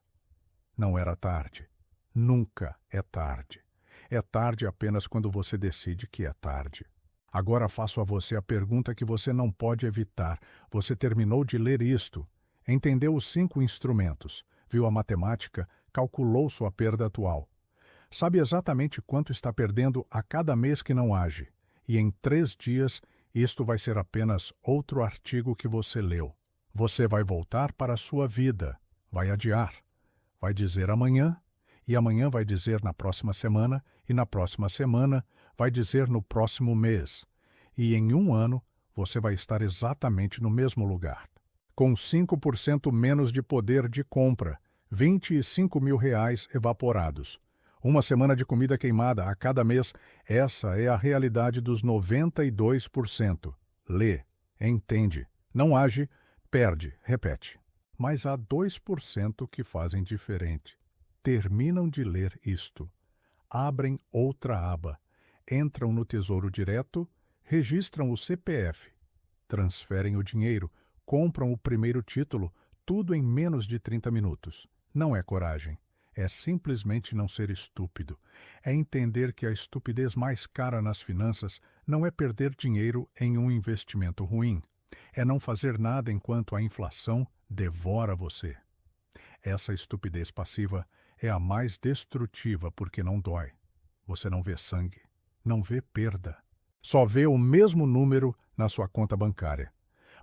Não era tarde. Nunca é tarde. É tarde apenas quando você decide que é tarde. Agora faço a você a pergunta que você não pode evitar. Você terminou de ler isto, entendeu os 5 instrumentos, viu a matemática, calculou sua perda atual. Sabe exatamente quanto está perdendo a cada mês que não age. E em 3 dias, isto vai ser apenas outro artigo que você leu. Você vai voltar para a sua vida, vai adiar, vai dizer amanhã, e amanhã vai dizer na próxima semana, e na próxima semana vai dizer no próximo mês. E em 1 ano, você vai estar exatamente no mesmo lugar. Com 5% menos de poder de compra, R$ 25 mil evaporados. Uma semana de comida queimada a cada mês, essa é a realidade dos 92%. Lê, entende, não age, perde, repete. Mas há 2% que fazem diferente. Terminam de ler isto, abrem outra aba, entram no Tesouro Direto, registram o CPF, transferem o dinheiro, compram o primeiro título, tudo em menos de 30 minutos. Não é coragem. É simplesmente não ser estúpido. É entender que a estupidez mais cara nas finanças não é perder dinheiro em um investimento ruim. É não fazer nada enquanto a inflação devora você. Essa estupidez passiva é a mais destrutiva porque não dói. Você não vê sangue, não vê perda. Só vê o mesmo número na sua conta bancária.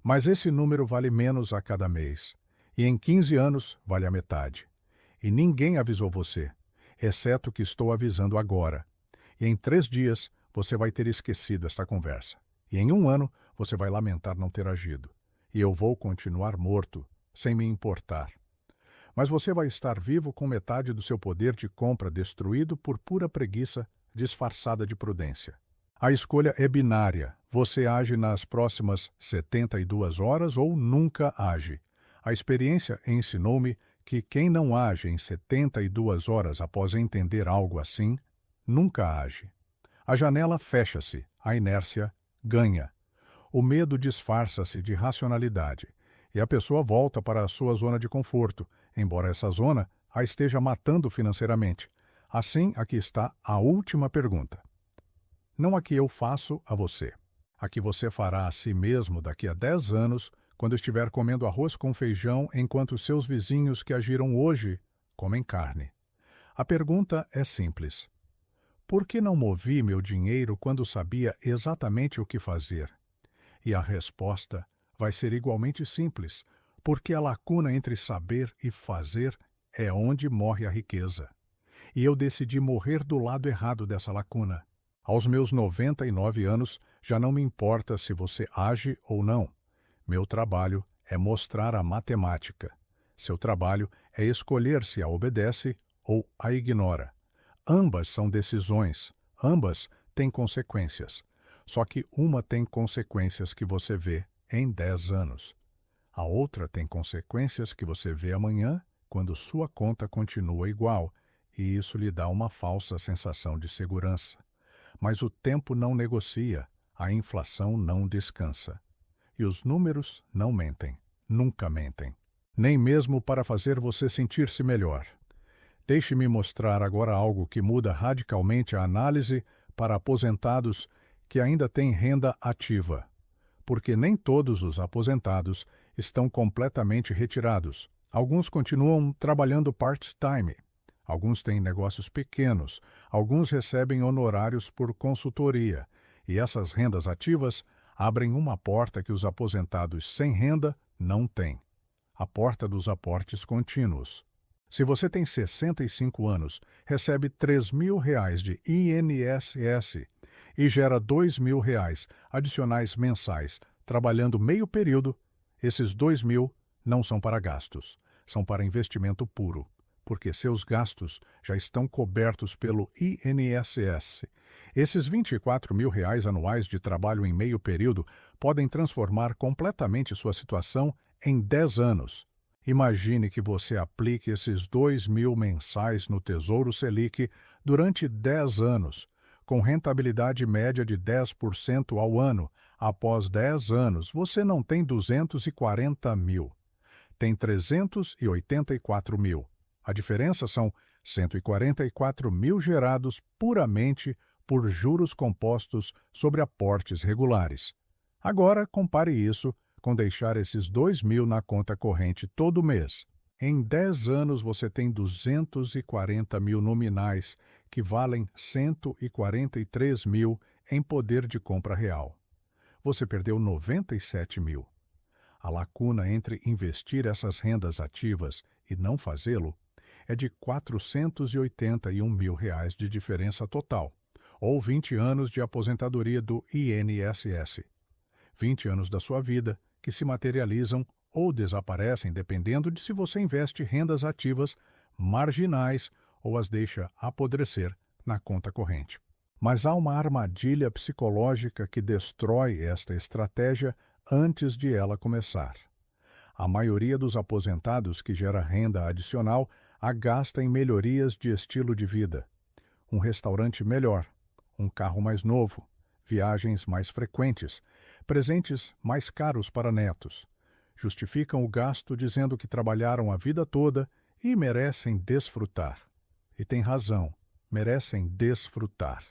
Mas esse número vale menos a cada mês. E em 15 anos vale a metade. E ninguém avisou você, exceto que estou avisando agora. E em 3 dias você vai ter esquecido esta conversa. E em 1 ano você vai lamentar não ter agido. E eu vou continuar morto, sem me importar. Mas você vai estar vivo com metade do seu poder de compra destruído por pura preguiça disfarçada de prudência. A escolha é binária. Você age nas próximas 72 horas ou nunca age. A experiência ensinou-me que quem não age em 72 horas após entender algo assim, nunca age. A janela fecha-se, a inércia ganha. O medo disfarça-se de racionalidade e a pessoa volta para a sua zona de conforto, embora essa zona a esteja matando financeiramente. Assim, aqui está a última pergunta. Não a que eu faço a você. A que você fará a si mesmo daqui a 10 anos, quando estiver comendo arroz com feijão enquanto seus vizinhos que agiram hoje comem carne. A pergunta é simples. Por que não movi meu dinheiro quando sabia exatamente o que fazer? E a resposta vai ser igualmente simples, porque a lacuna entre saber e fazer é onde morre a riqueza. E eu decidi morrer do lado errado dessa lacuna. Aos meus 99 anos, já não me importa se você age ou não. Meu trabalho é mostrar a matemática. Seu trabalho é escolher se a obedece ou a ignora. Ambas são decisões, ambas têm consequências. Só que uma tem consequências que você vê em 10 anos. A outra tem consequências que você vê amanhã, quando sua conta continua igual, e isso lhe dá uma falsa sensação de segurança. Mas o tempo não negocia, a inflação não descansa. E os números não mentem, nunca mentem. Nem mesmo para fazer você sentir-se melhor. Deixe-me mostrar agora algo que muda radicalmente a análise para aposentados que ainda têm renda ativa. Porque nem todos os aposentados estão completamente retirados. Alguns continuam trabalhando part-time. Alguns têm negócios pequenos. Alguns recebem honorários por consultoria. E essas rendas ativas abrem uma porta que os aposentados sem renda não têm. A porta dos aportes contínuos. Se você tem 65 anos, recebe R$ 3.000 de INSS e gera R$ 2.000 adicionais mensais, trabalhando meio período, esses R$ 2.000 não são para gastos, são para investimento puro, porque seus gastos já estão cobertos pelo INSS. Esses R$ 24.000 anuais de trabalho em meio período podem transformar completamente sua situação em 10 anos. Imagine que você aplique esses R$ 2.000 mensais no Tesouro Selic durante 10 anos, com rentabilidade média de 10% ao ano. Após 10 anos, você não tem 240 mil, tem 384 mil. A diferença são 144 mil gerados puramente por juros compostos sobre aportes regulares. Agora, compare isso com deixar esses R$ 2.000 na conta corrente todo mês. Em 10 anos você tem 240 mil nominais, que valem 143 mil em poder de compra real. Você perdeu 97 mil. A lacuna entre investir essas rendas ativas e não fazê-lo é de R$ 481 mil de diferença total, ou 20 anos de aposentadoria do INSS. 20 anos da sua vida que se materializam ou desaparecem dependendo de se você investe rendas ativas marginais ou as deixa apodrecer na conta corrente. Mas há uma armadilha psicológica que destrói esta estratégia antes de ela começar. A maioria dos aposentados que gera renda adicional a gasta em melhorias de estilo de vida. Um restaurante melhor, um carro mais novo, viagens mais frequentes, presentes mais caros para netos. Justificam o gasto dizendo que trabalharam a vida toda e merecem desfrutar. E tem razão, merecem desfrutar.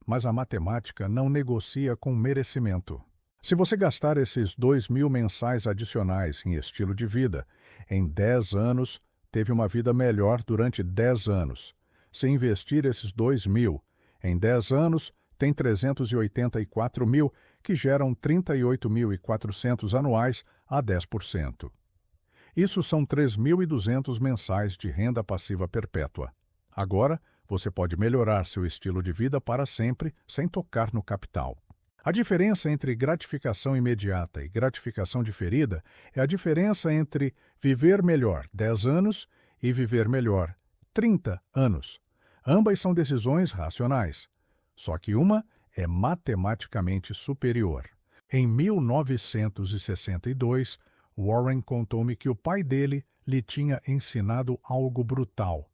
Mas a matemática não negocia com merecimento. Se você gastar esses R$ 2.000 mensais adicionais em estilo de vida, em 10 anos, teve uma vida melhor durante 10 anos. Se investir esses R$ 2.000, em 10 anos, tem 384 mil, que geram 38.400 anuais a 10%. Isso são 3.200 mensais de renda passiva perpétua. Agora, você pode melhorar seu estilo de vida para sempre sem tocar no capital. A diferença entre gratificação imediata e gratificação diferida é a diferença entre viver melhor 10 anos e viver melhor 30 anos. Ambas são decisões racionais. Só que uma é matematicamente superior. Em 1962, Warren contou-me que o pai dele lhe tinha ensinado algo brutal.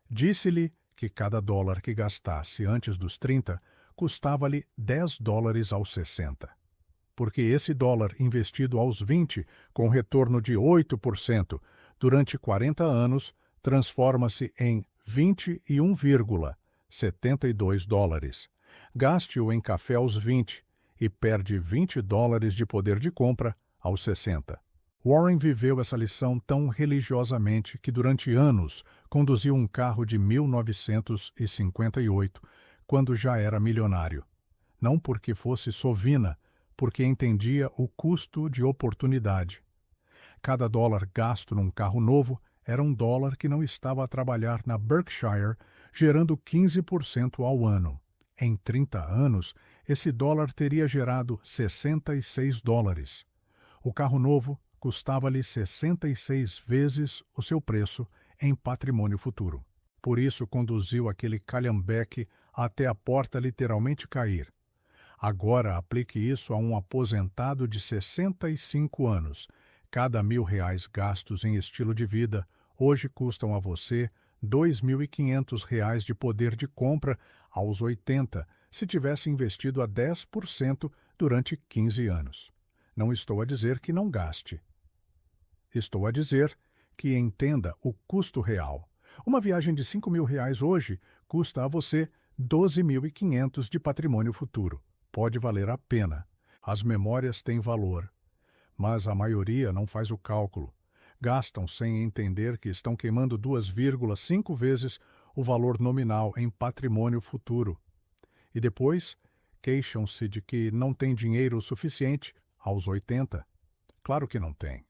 Disse-lhe que cada dólar que gastasse antes dos 30 custava-lhe $10 aos 60. Porque esse dólar investido aos 20, com retorno de 8%, durante 40 anos, transforma-se em $21,72. Gaste-o em café aos 20 e perde $20 de poder de compra aos 60. Warren viveu essa lição tão religiosamente que durante anos conduziu um carro de 1958, quando já era milionário. Não porque fosse sovina, porque entendia o custo de oportunidade. Cada dólar gasto num carro novo era um dólar que não estava a trabalhar na Berkshire, gerando 15% ao ano. Em 30 anos, esse dólar teria gerado $66. O carro novo custava-lhe 66 vezes o seu preço em patrimônio futuro. Por isso conduziu aquele calhambeque até a porta literalmente cair. Agora aplique isso a um aposentado de 65 anos. Cada R$ 1.000 gastos em estilo de vida hoje custam a você R$ 2.500 de poder de compra aos 80, se tivesse investido a 10% durante 15 anos. Não estou a dizer que não gaste. Estou a dizer que entenda o custo real. Uma viagem de R$ 5.000 hoje custa a você 12.500 de patrimônio futuro. Pode valer a pena. As memórias têm valor. Mas a maioria não faz o cálculo. Gastam sem entender que estão queimando 2,5 vezes o valor nominal em patrimônio futuro. E depois, queixam-se de que não tem dinheiro suficiente aos 80. Claro que não tem.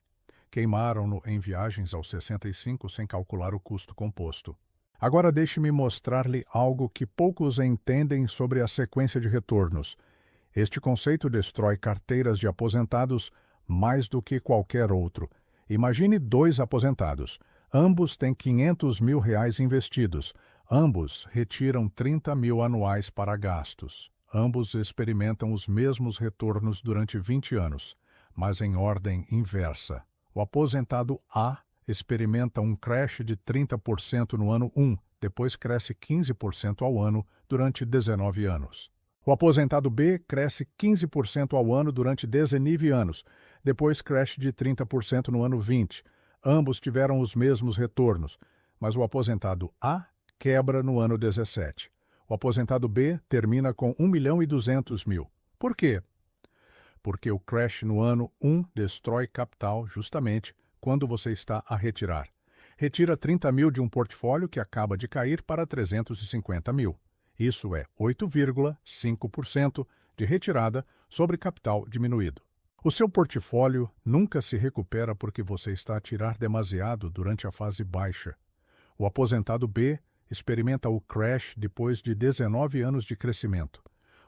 Queimaram-no em viagens aos 65 sem calcular o custo composto. Agora deixe-me mostrar-lhe algo que poucos entendem sobre a sequência de retornos. Este conceito destrói carteiras de aposentados mais do que qualquer outro. Imagine 2 aposentados. Ambos têm R$ 500.000 investidos. Ambos retiram 30 mil anuais para gastos. Ambos experimentam os mesmos retornos durante 20 anos, mas em ordem inversa. O aposentado A experimenta um crash de 30% no ano 1, depois cresce 15% ao ano durante 19 anos. O aposentado B cresce 15% ao ano durante 19 anos, depois crash de 30% no ano 20. Ambos tiveram os mesmos retornos, mas o aposentado A quebra no ano 17. O aposentado B termina com 1.200.000. Por quê? Porque o crash no ano 1 destrói capital justamente quando você está a retirar. Retira 30 mil de um portfólio que acaba de cair para 350 mil. Isso é 8,5% de retirada sobre capital diminuído. O seu portfólio nunca se recupera porque você está a tirar demasiado durante a fase baixa. O aposentado B experimenta o crash depois de 19 anos de crescimento.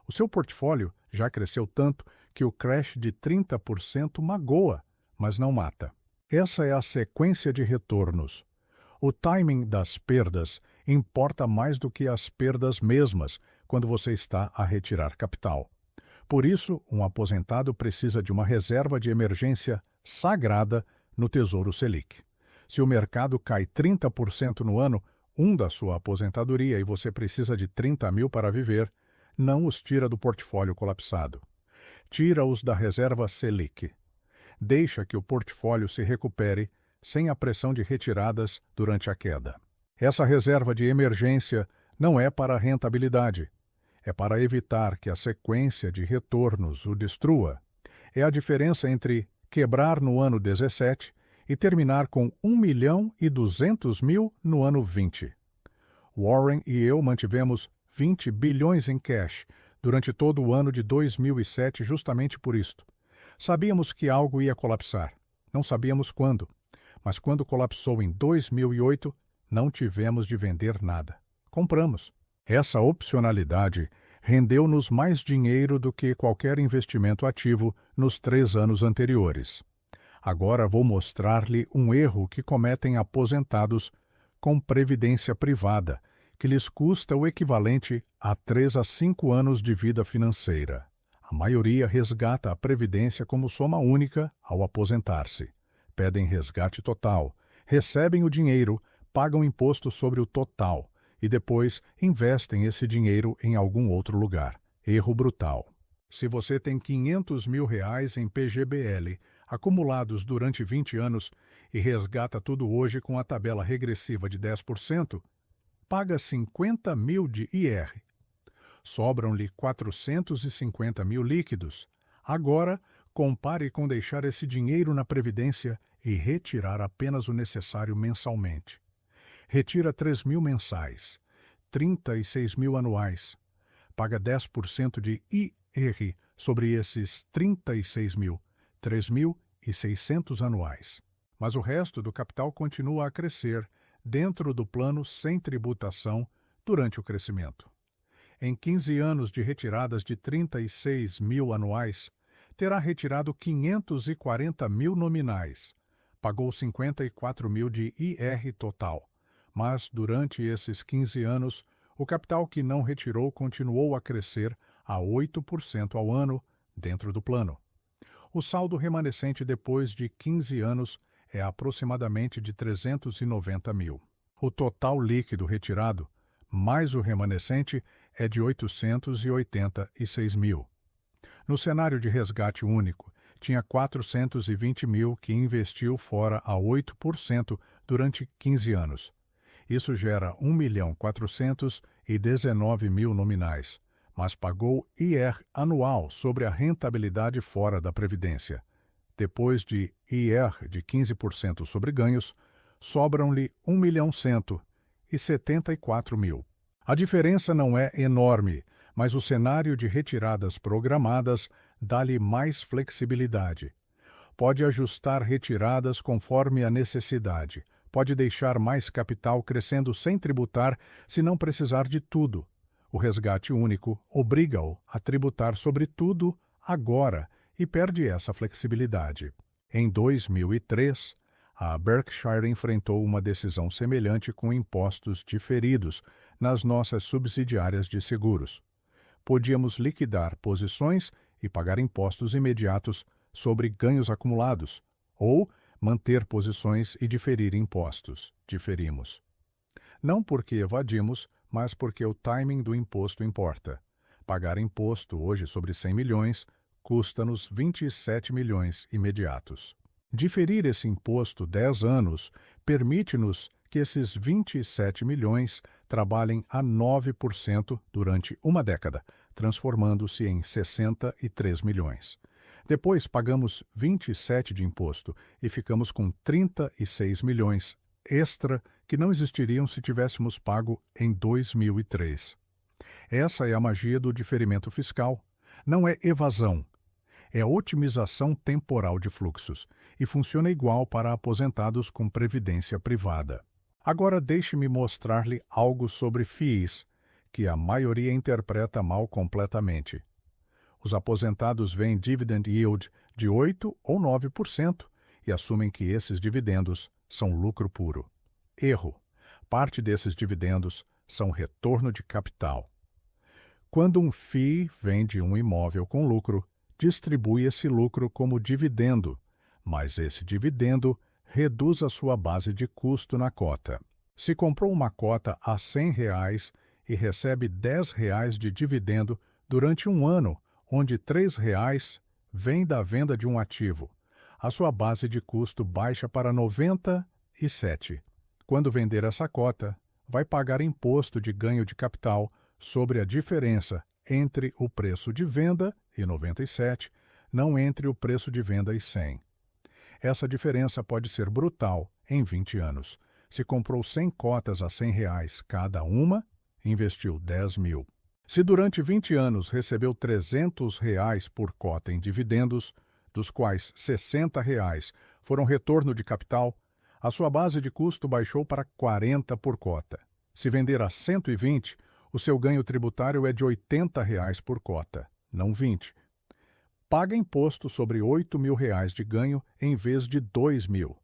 O seu portfólio já cresceu tanto que o crash de 30% magoa, mas não mata. Essa é a sequência de retornos. O timing das perdas importa mais do que as perdas mesmas quando você está a retirar capital. Por isso, um aposentado precisa de uma reserva de emergência sagrada no Tesouro Selic. Se o mercado cai 30% no ano 1 da sua aposentadoria e você precisa de 30 mil para viver, não os tira do portfólio colapsado. Tira-os da reserva Selic. Deixa que o portfólio se recupere sem a pressão de retiradas durante a queda. Essa reserva de emergência não é para a rentabilidade. É para evitar que a sequência de retornos o destrua. É a diferença entre quebrar no ano 17 e terminar com 1.200.000 no ano 20. Warren e eu mantivemos 20 bilhões em cash durante todo o ano de 2007 justamente por isto. Sabíamos que algo ia colapsar. Não sabíamos quando. Mas quando colapsou em 2008, não tivemos de vender nada. Compramos. Essa opcionalidade rendeu-nos mais dinheiro do que qualquer investimento ativo nos 3 anos anteriores. Agora vou mostrar-lhe um erro que cometem aposentados com previdência privada, que lhes custa o equivalente a 3 a 5 anos de vida financeira. A maioria resgata a previdência como soma única ao aposentar-se. Pedem resgate total, recebem o dinheiro, pagam imposto sobre o total e depois investem esse dinheiro em algum outro lugar. Erro brutal. Se você tem R$ 500.000 em PGBL acumulados durante 20 anos e resgata tudo hoje com a tabela regressiva de 10%, paga 50 mil de IR. Sobram-lhe 450 mil líquidos. Agora, compare com deixar esse dinheiro na Previdência e retirar apenas o necessário mensalmente. Retira 3 mil mensais, 36 mil anuais. Paga 10% de IR sobre esses 36 mil, 3.600 anuais. Mas o resto do capital continua a crescer dentro do plano sem tributação durante o crescimento. Em 15 anos de retiradas de 36 mil anuais, terá retirado 540 mil nominais. Pagou 54 mil de IR total. Mas, durante esses 15 anos, o capital que não retirou continuou a crescer a 8% ao ano dentro do plano. O saldo remanescente depois de 15 anos é aproximadamente de 390 mil. O total líquido retirado, mais o remanescente, é de 886 mil. No cenário de resgate único, tinha 420 mil que investiu fora a 8% durante 15 anos. Isso gera 1.419.000 nominais, mas pagou IR anual sobre a rentabilidade fora da Previdência. Depois de IR de 15% sobre ganhos, sobram-lhe 1.174.000. A diferença não é enorme, mas o cenário de retiradas programadas dá-lhe mais flexibilidade. Pode ajustar retiradas conforme a necessidade, pode deixar mais capital crescendo sem tributar se não precisar de tudo. O resgate único obriga-o a tributar sobre tudo agora e perde essa flexibilidade. Em 2003, a Berkshire enfrentou uma decisão semelhante com impostos diferidos nas nossas subsidiárias de seguros. Podíamos liquidar posições e pagar impostos imediatos sobre ganhos acumulados, ou manter posições e diferir impostos. Diferimos. Não porque evadimos, mas porque o timing do imposto importa. Pagar imposto hoje sobre 100 milhões custa-nos 27 milhões imediatos. Diferir esse imposto 10 anos permite-nos que esses 27 milhões trabalhem a 9% durante uma década, transformando-se em 63 milhões. Depois pagamos 27 de imposto e ficamos com 36 milhões extra que não existiriam se tivéssemos pago em 2003. Essa é a magia do diferimento fiscal. Não é evasão. É otimização temporal de fluxos e funciona igual para aposentados com previdência privada. Agora deixe-me mostrar-lhe algo sobre FIIs, que a maioria interpreta mal completamente. Os aposentados veem dividend yield de 8% ou 9% e assumem que esses dividendos são lucro puro. Erro. Parte desses dividendos são retorno de capital. Quando um FII vende um imóvel com lucro, distribui esse lucro como dividendo, mas esse dividendo reduz a sua base de custo na cota. Se comprou uma cota a R$ 100 e recebe R$ 10 de dividendo durante um ano, onde R$ 3 vem da venda de um ativo, a sua base de custo baixa para 97. Quando vender essa cota, vai pagar imposto de ganho de capital sobre a diferença entre o preço de venda e 97, não entre o preço de venda e 100. Essa diferença pode ser brutal em 20 anos. Se comprou 100 cotas a R$ 100 cada uma, investiu 10 mil. Se durante 20 anos recebeu R$ 300 por cota em dividendos, dos quais R$ 60 foram retorno de capital, a sua base de custo baixou para 40 por cota. Se vender a 120, o seu ganho tributário é de R$ 80 por cota, não 20. Paga imposto sobre R$ 8.000 de ganho em vez de R$ 2.000.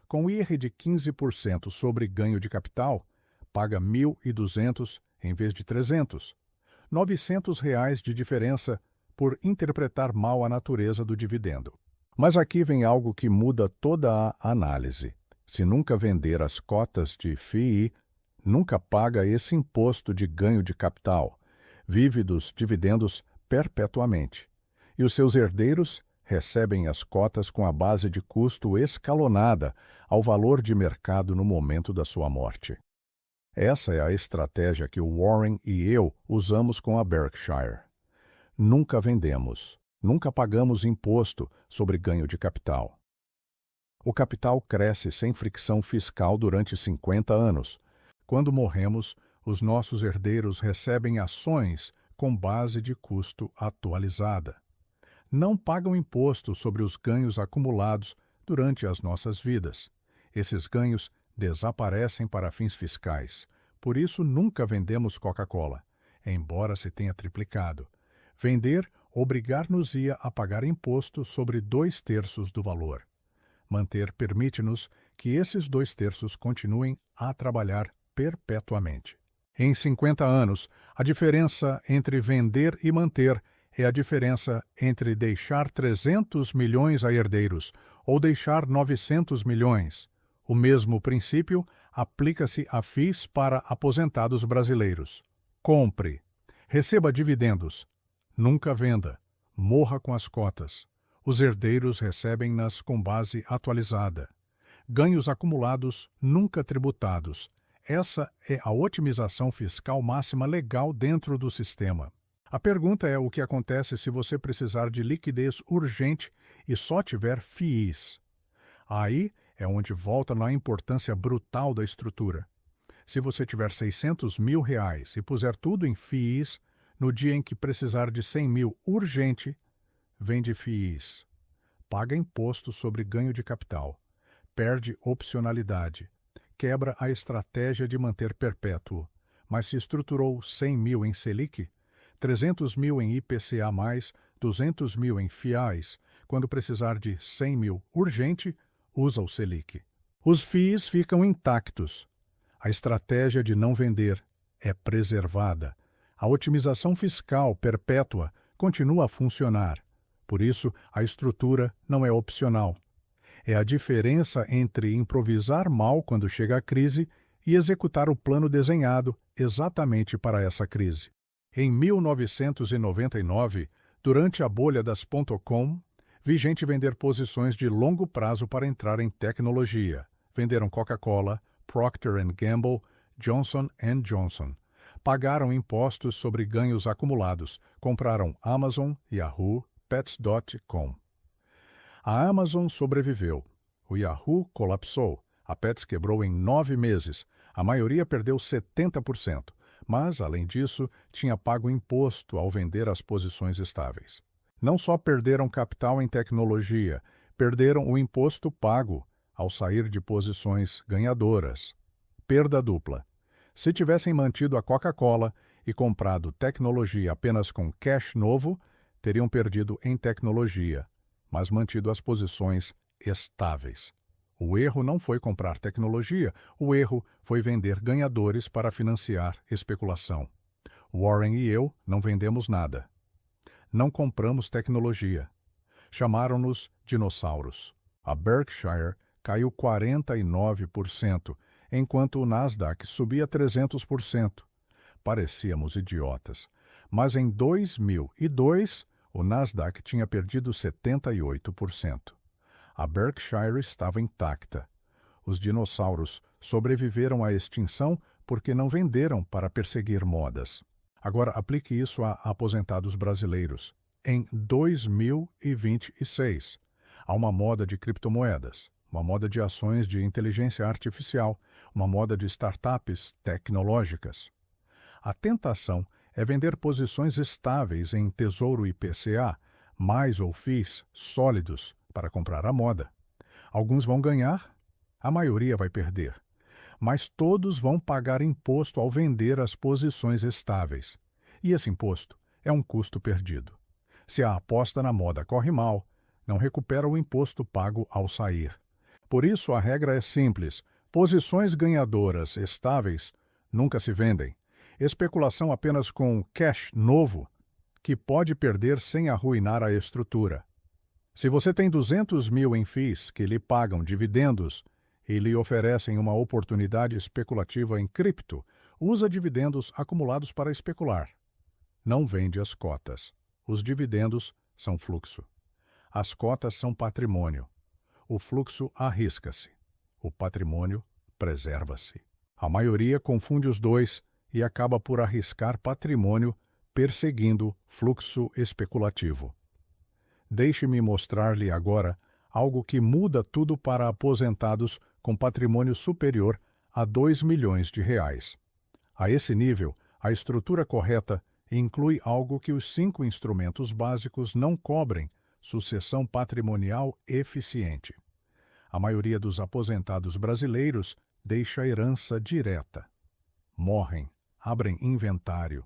Com IR de 15% sobre ganho de capital, paga R$ 1.200 em vez de R$ 300. R$ 900 de diferença por interpretar mal a natureza do dividendo. Mas aqui vem algo que muda toda a análise. Se nunca vender as cotas de FII, nunca paga esse imposto de ganho de capital. Vive dos dividendos perpetuamente. E os seus herdeiros recebem as cotas com a base de custo escalonada ao valor de mercado no momento da sua morte. Essa é a estratégia que o Warren e eu usamos com a Berkshire. Nunca vendemos, nunca pagamos imposto sobre ganho de capital. O capital cresce sem fricção fiscal durante 50 anos. Quando morremos, os nossos herdeiros recebem ações com base de custo atualizada. Não pagam imposto sobre os ganhos acumulados durante as nossas vidas. Esses ganhos desaparecem para fins fiscais. Por isso, nunca vendemos Coca-Cola, embora se tenha triplicado. Vender obrigar-nos-ia a pagar imposto sobre 2/3 do valor. Manter permite-nos que esses 2/3 continuem a trabalhar perpetuamente. Em 50 anos, a diferença entre vender e manter é a diferença entre deixar 300 milhões a herdeiros ou deixar 900 milhões. O mesmo princípio aplica-se a FIIs para aposentados brasileiros. Compre. Receba dividendos. Nunca venda. Morra com as cotas. Os herdeiros recebem-nas com base atualizada. Ganhos acumulados, nunca tributados. Essa é a otimização fiscal máxima legal dentro do sistema. A pergunta é o que acontece se você precisar de liquidez urgente e só tiver FIIs. Aí é onde volta na importância brutal da estrutura. Se você tiver 600 mil reais e puser tudo em FIIs, no dia em que precisar de 100 mil urgente, vende FIIs. Paga imposto sobre ganho de capital. Perde opcionalidade. Quebra a estratégia de manter perpétuo. Mas se estruturou 100 mil em Selic, 300 mil em IPCA+, 200 mil em FIAs, quando precisar de 100 mil urgente, usa o Selic. Os FIIs ficam intactos. A estratégia de não vender é preservada. A otimização fiscal perpétua continua a funcionar. Por isso, a estrutura não é opcional. É a diferença entre improvisar mal quando chega a crise e executar o plano desenhado exatamente para essa crise. Em 1999, durante a bolha das .com, vi gente vender posições de longo prazo para entrar em tecnologia. Venderam Coca-Cola, Procter & Gamble, Johnson & Johnson. Pagaram impostos sobre ganhos acumulados. Compraram Amazon, Yahoo, Pets.com. A Amazon sobreviveu. O Yahoo colapsou. A Pets quebrou em 9 meses. A maioria perdeu 70%. Mas, além disso, tinha pago imposto ao vender as posições estáveis. Não só perderam capital em tecnologia, perderam o imposto pago ao sair de posições ganhadoras. Perda dupla. Se tivessem mantido a Coca-Cola e comprado tecnologia apenas com cash novo, teriam perdido em tecnologia, mas mantido as posições estáveis. O erro não foi comprar tecnologia, o erro foi vender ganhadores para financiar especulação. Warren e eu não vendemos nada. Não compramos tecnologia. Chamaram-nos dinossauros. A Berkshire caiu 49%, enquanto o Nasdaq subia 300%. Parecíamos idiotas. Mas em 2002, o Nasdaq tinha perdido 78%. A Berkshire estava intacta. Os dinossauros sobreviveram à extinção porque não venderam para perseguir modas. Agora aplique isso a aposentados brasileiros. Em 2026, há uma moda de criptomoedas, uma moda de ações de inteligência artificial, uma moda de startups tecnológicas. A tentação é vender posições estáveis em Tesouro IPCA, mais ou FIIs sólidos, para comprar a moda. Alguns vão ganhar, a maioria vai perder. Mas todos vão pagar imposto ao vender as posições estáveis. E esse imposto é um custo perdido. Se a aposta na moda corre mal, não recupera o imposto pago ao sair. Por isso, a regra é simples. Posições ganhadoras estáveis nunca se vendem. Especulação apenas com cash novo, que pode perder sem arruinar a estrutura. Se você tem 200 mil em FIIs que lhe pagam dividendos e lhe oferecem uma oportunidade especulativa em cripto, usa dividendos acumulados para especular. Não vende as cotas. Os dividendos são fluxo. As cotas são patrimônio. O fluxo arrisca-se. O patrimônio preserva-se. A maioria confunde os dois e acaba por arriscar patrimônio perseguindo fluxo especulativo. Deixe-me mostrar-lhe agora algo que muda tudo para aposentados com patrimônio superior a 2 milhões de reais. A esse nível, a estrutura correta inclui algo que os 5 instrumentos básicos não cobrem: sucessão patrimonial eficiente. A maioria dos aposentados brasileiros deixa herança direta. Morrem, abrem inventário.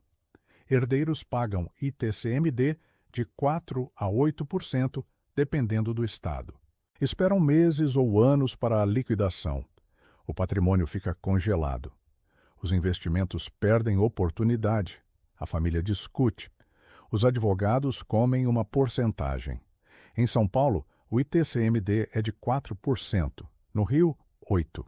Herdeiros pagam ITCMD de 4% a 8%, dependendo do estado. Esperam meses ou anos para a liquidação. O patrimônio fica congelado. Os investimentos perdem oportunidade. A família discute. Os advogados comem uma porcentagem. Em São Paulo, o ITCMD é de 4%. No Rio, 8%.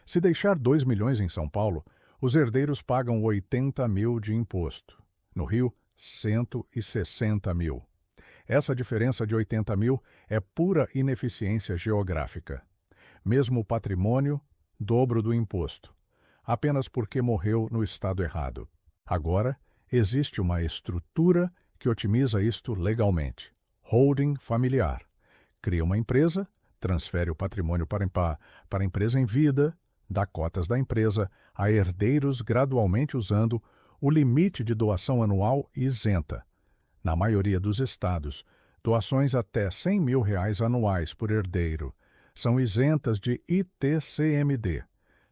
Se deixar 2 milhões em São Paulo, os herdeiros pagam 80 mil de imposto. No Rio, 160 mil. Essa diferença de 80 mil é pura ineficiência geográfica. Mesmo o patrimônio, dobro do imposto, apenas porque morreu no estado errado. Agora, existe uma estrutura que otimiza isto legalmente. Holding familiar. Cria uma empresa, transfere o patrimônio para a empresa em vida, dá cotas da empresa a herdeiros gradualmente usando o limite de doação anual isenta. Na maioria dos estados, doações até R$100 mil anuais por herdeiro são isentas de ITCMD.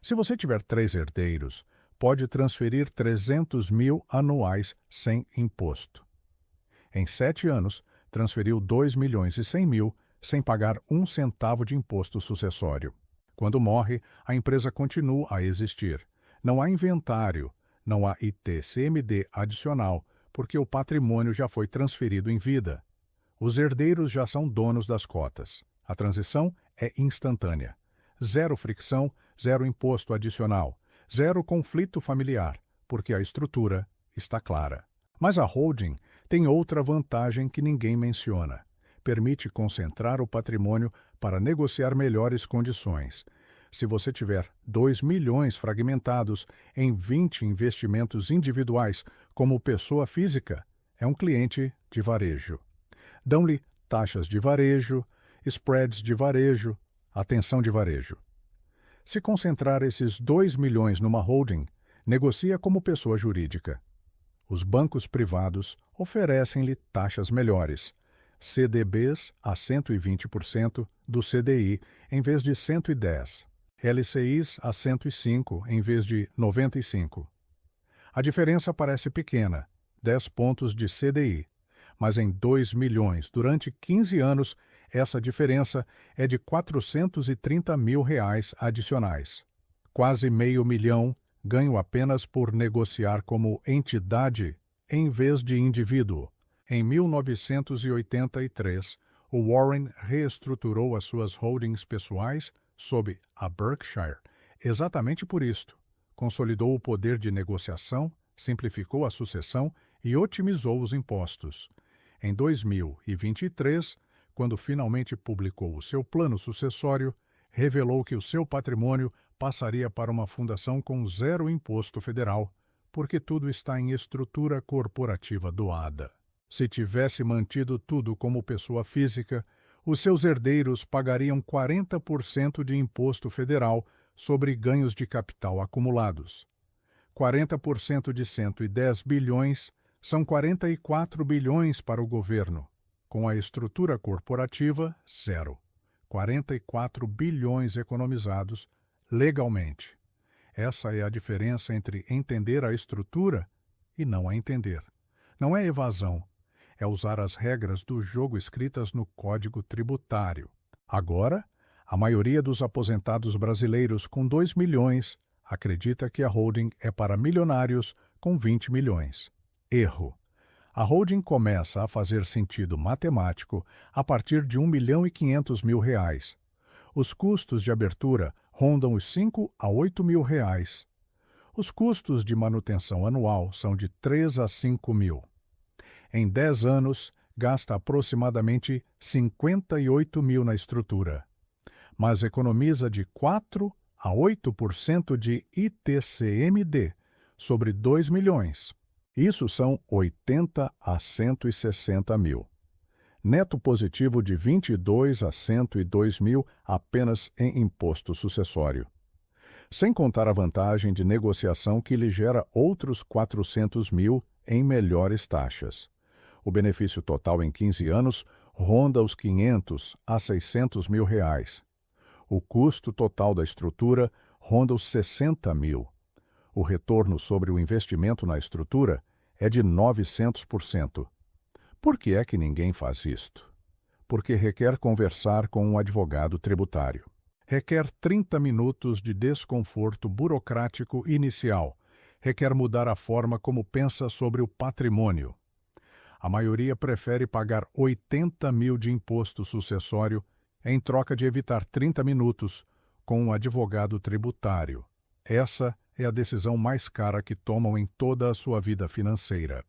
Se você tiver 3 herdeiros, pode transferir 300 mil anuais sem imposto. Em 7 anos, transferiu 2 milhões e 100 mil sem pagar 1 centavo de imposto sucessório. Quando morre, a empresa continua a existir. Não há inventário, não há ITCMD adicional, porque o patrimônio já foi transferido em vida. Os herdeiros já são donos das cotas. A transição é instantânea. Zero fricção, zero imposto adicional, zero conflito familiar, porque a estrutura está clara. Mas a holding tem outra vantagem que ninguém menciona. Permite concentrar o patrimônio para negociar melhores condições. Se você tiver 2 milhões fragmentados em 20 investimentos individuais como pessoa física, é um cliente de varejo. Dão-lhe taxas de varejo, spreads de varejo, atenção de varejo. Se concentrar esses 2 milhões numa holding, negocia como pessoa jurídica. Os bancos privados oferecem-lhe taxas melhores, CDBs a 120% do CDI em vez de 110%, LCIs a 105% em vez de 95%. A diferença parece pequena, 10 pontos de CDI, mas em 2 milhões durante 15 anos, essa diferença é de R$430 mil adicionais. Quase meio milhão ganho apenas por negociar como entidade em vez de indivíduo. Em 1983, o Warren reestruturou as suas holdings pessoais sob a Berkshire, exatamente por isto. Consolidou o poder de negociação, simplificou a sucessão e otimizou os impostos. Em 2023, quando finalmente publicou o seu plano sucessório, revelou que o seu patrimônio passaria para uma fundação com zero imposto federal, porque tudo está em estrutura corporativa doada. Se tivesse mantido tudo como pessoa física, os seus herdeiros pagariam 40% de imposto federal sobre ganhos de capital acumulados. 40% de 110 bilhões são 44 bilhões para o governo. Com a estrutura corporativa, zero. 44 bilhões economizados legalmente. Essa é a diferença entre entender a estrutura e não a entender. Não é evasão. É usar as regras do jogo escritas no Código Tributário. Agora, a maioria dos aposentados brasileiros com 2 milhões acredita que a holding é para milionários com 20 milhões. Erro. A holding começa a fazer sentido matemático a partir de R$1.500.000. Os custos de abertura rondam os R$5 a R$8 mil. Os custos de manutenção anual são de R$3 a R$5 mil. Em 10 anos, gasta aproximadamente R$58 mil na estrutura, mas economiza de 4 a 8% de ITCMD sobre 2 milhões. Isso são 80 a 160 mil. Neto positivo de 22 a 102 mil apenas em imposto sucessório. Sem contar a vantagem de negociação que lhe gera outros 400 mil em melhores taxas. O benefício total em 15 anos ronda os 500 a 600 mil reais. O custo total da estrutura ronda os 60 mil. O retorno sobre o investimento na estrutura é de 900%. Por que é que ninguém faz isto? Porque requer conversar com um advogado tributário. Requer 30 minutos de desconforto burocrático inicial requer mudar a forma como pensa sobre o patrimônio. A maioria prefere pagar 80 mil de imposto sucessório em troca de evitar 30 minutos com um advogado tributário. Essa é a decisão mais cara que tomam em toda a sua vida financeira.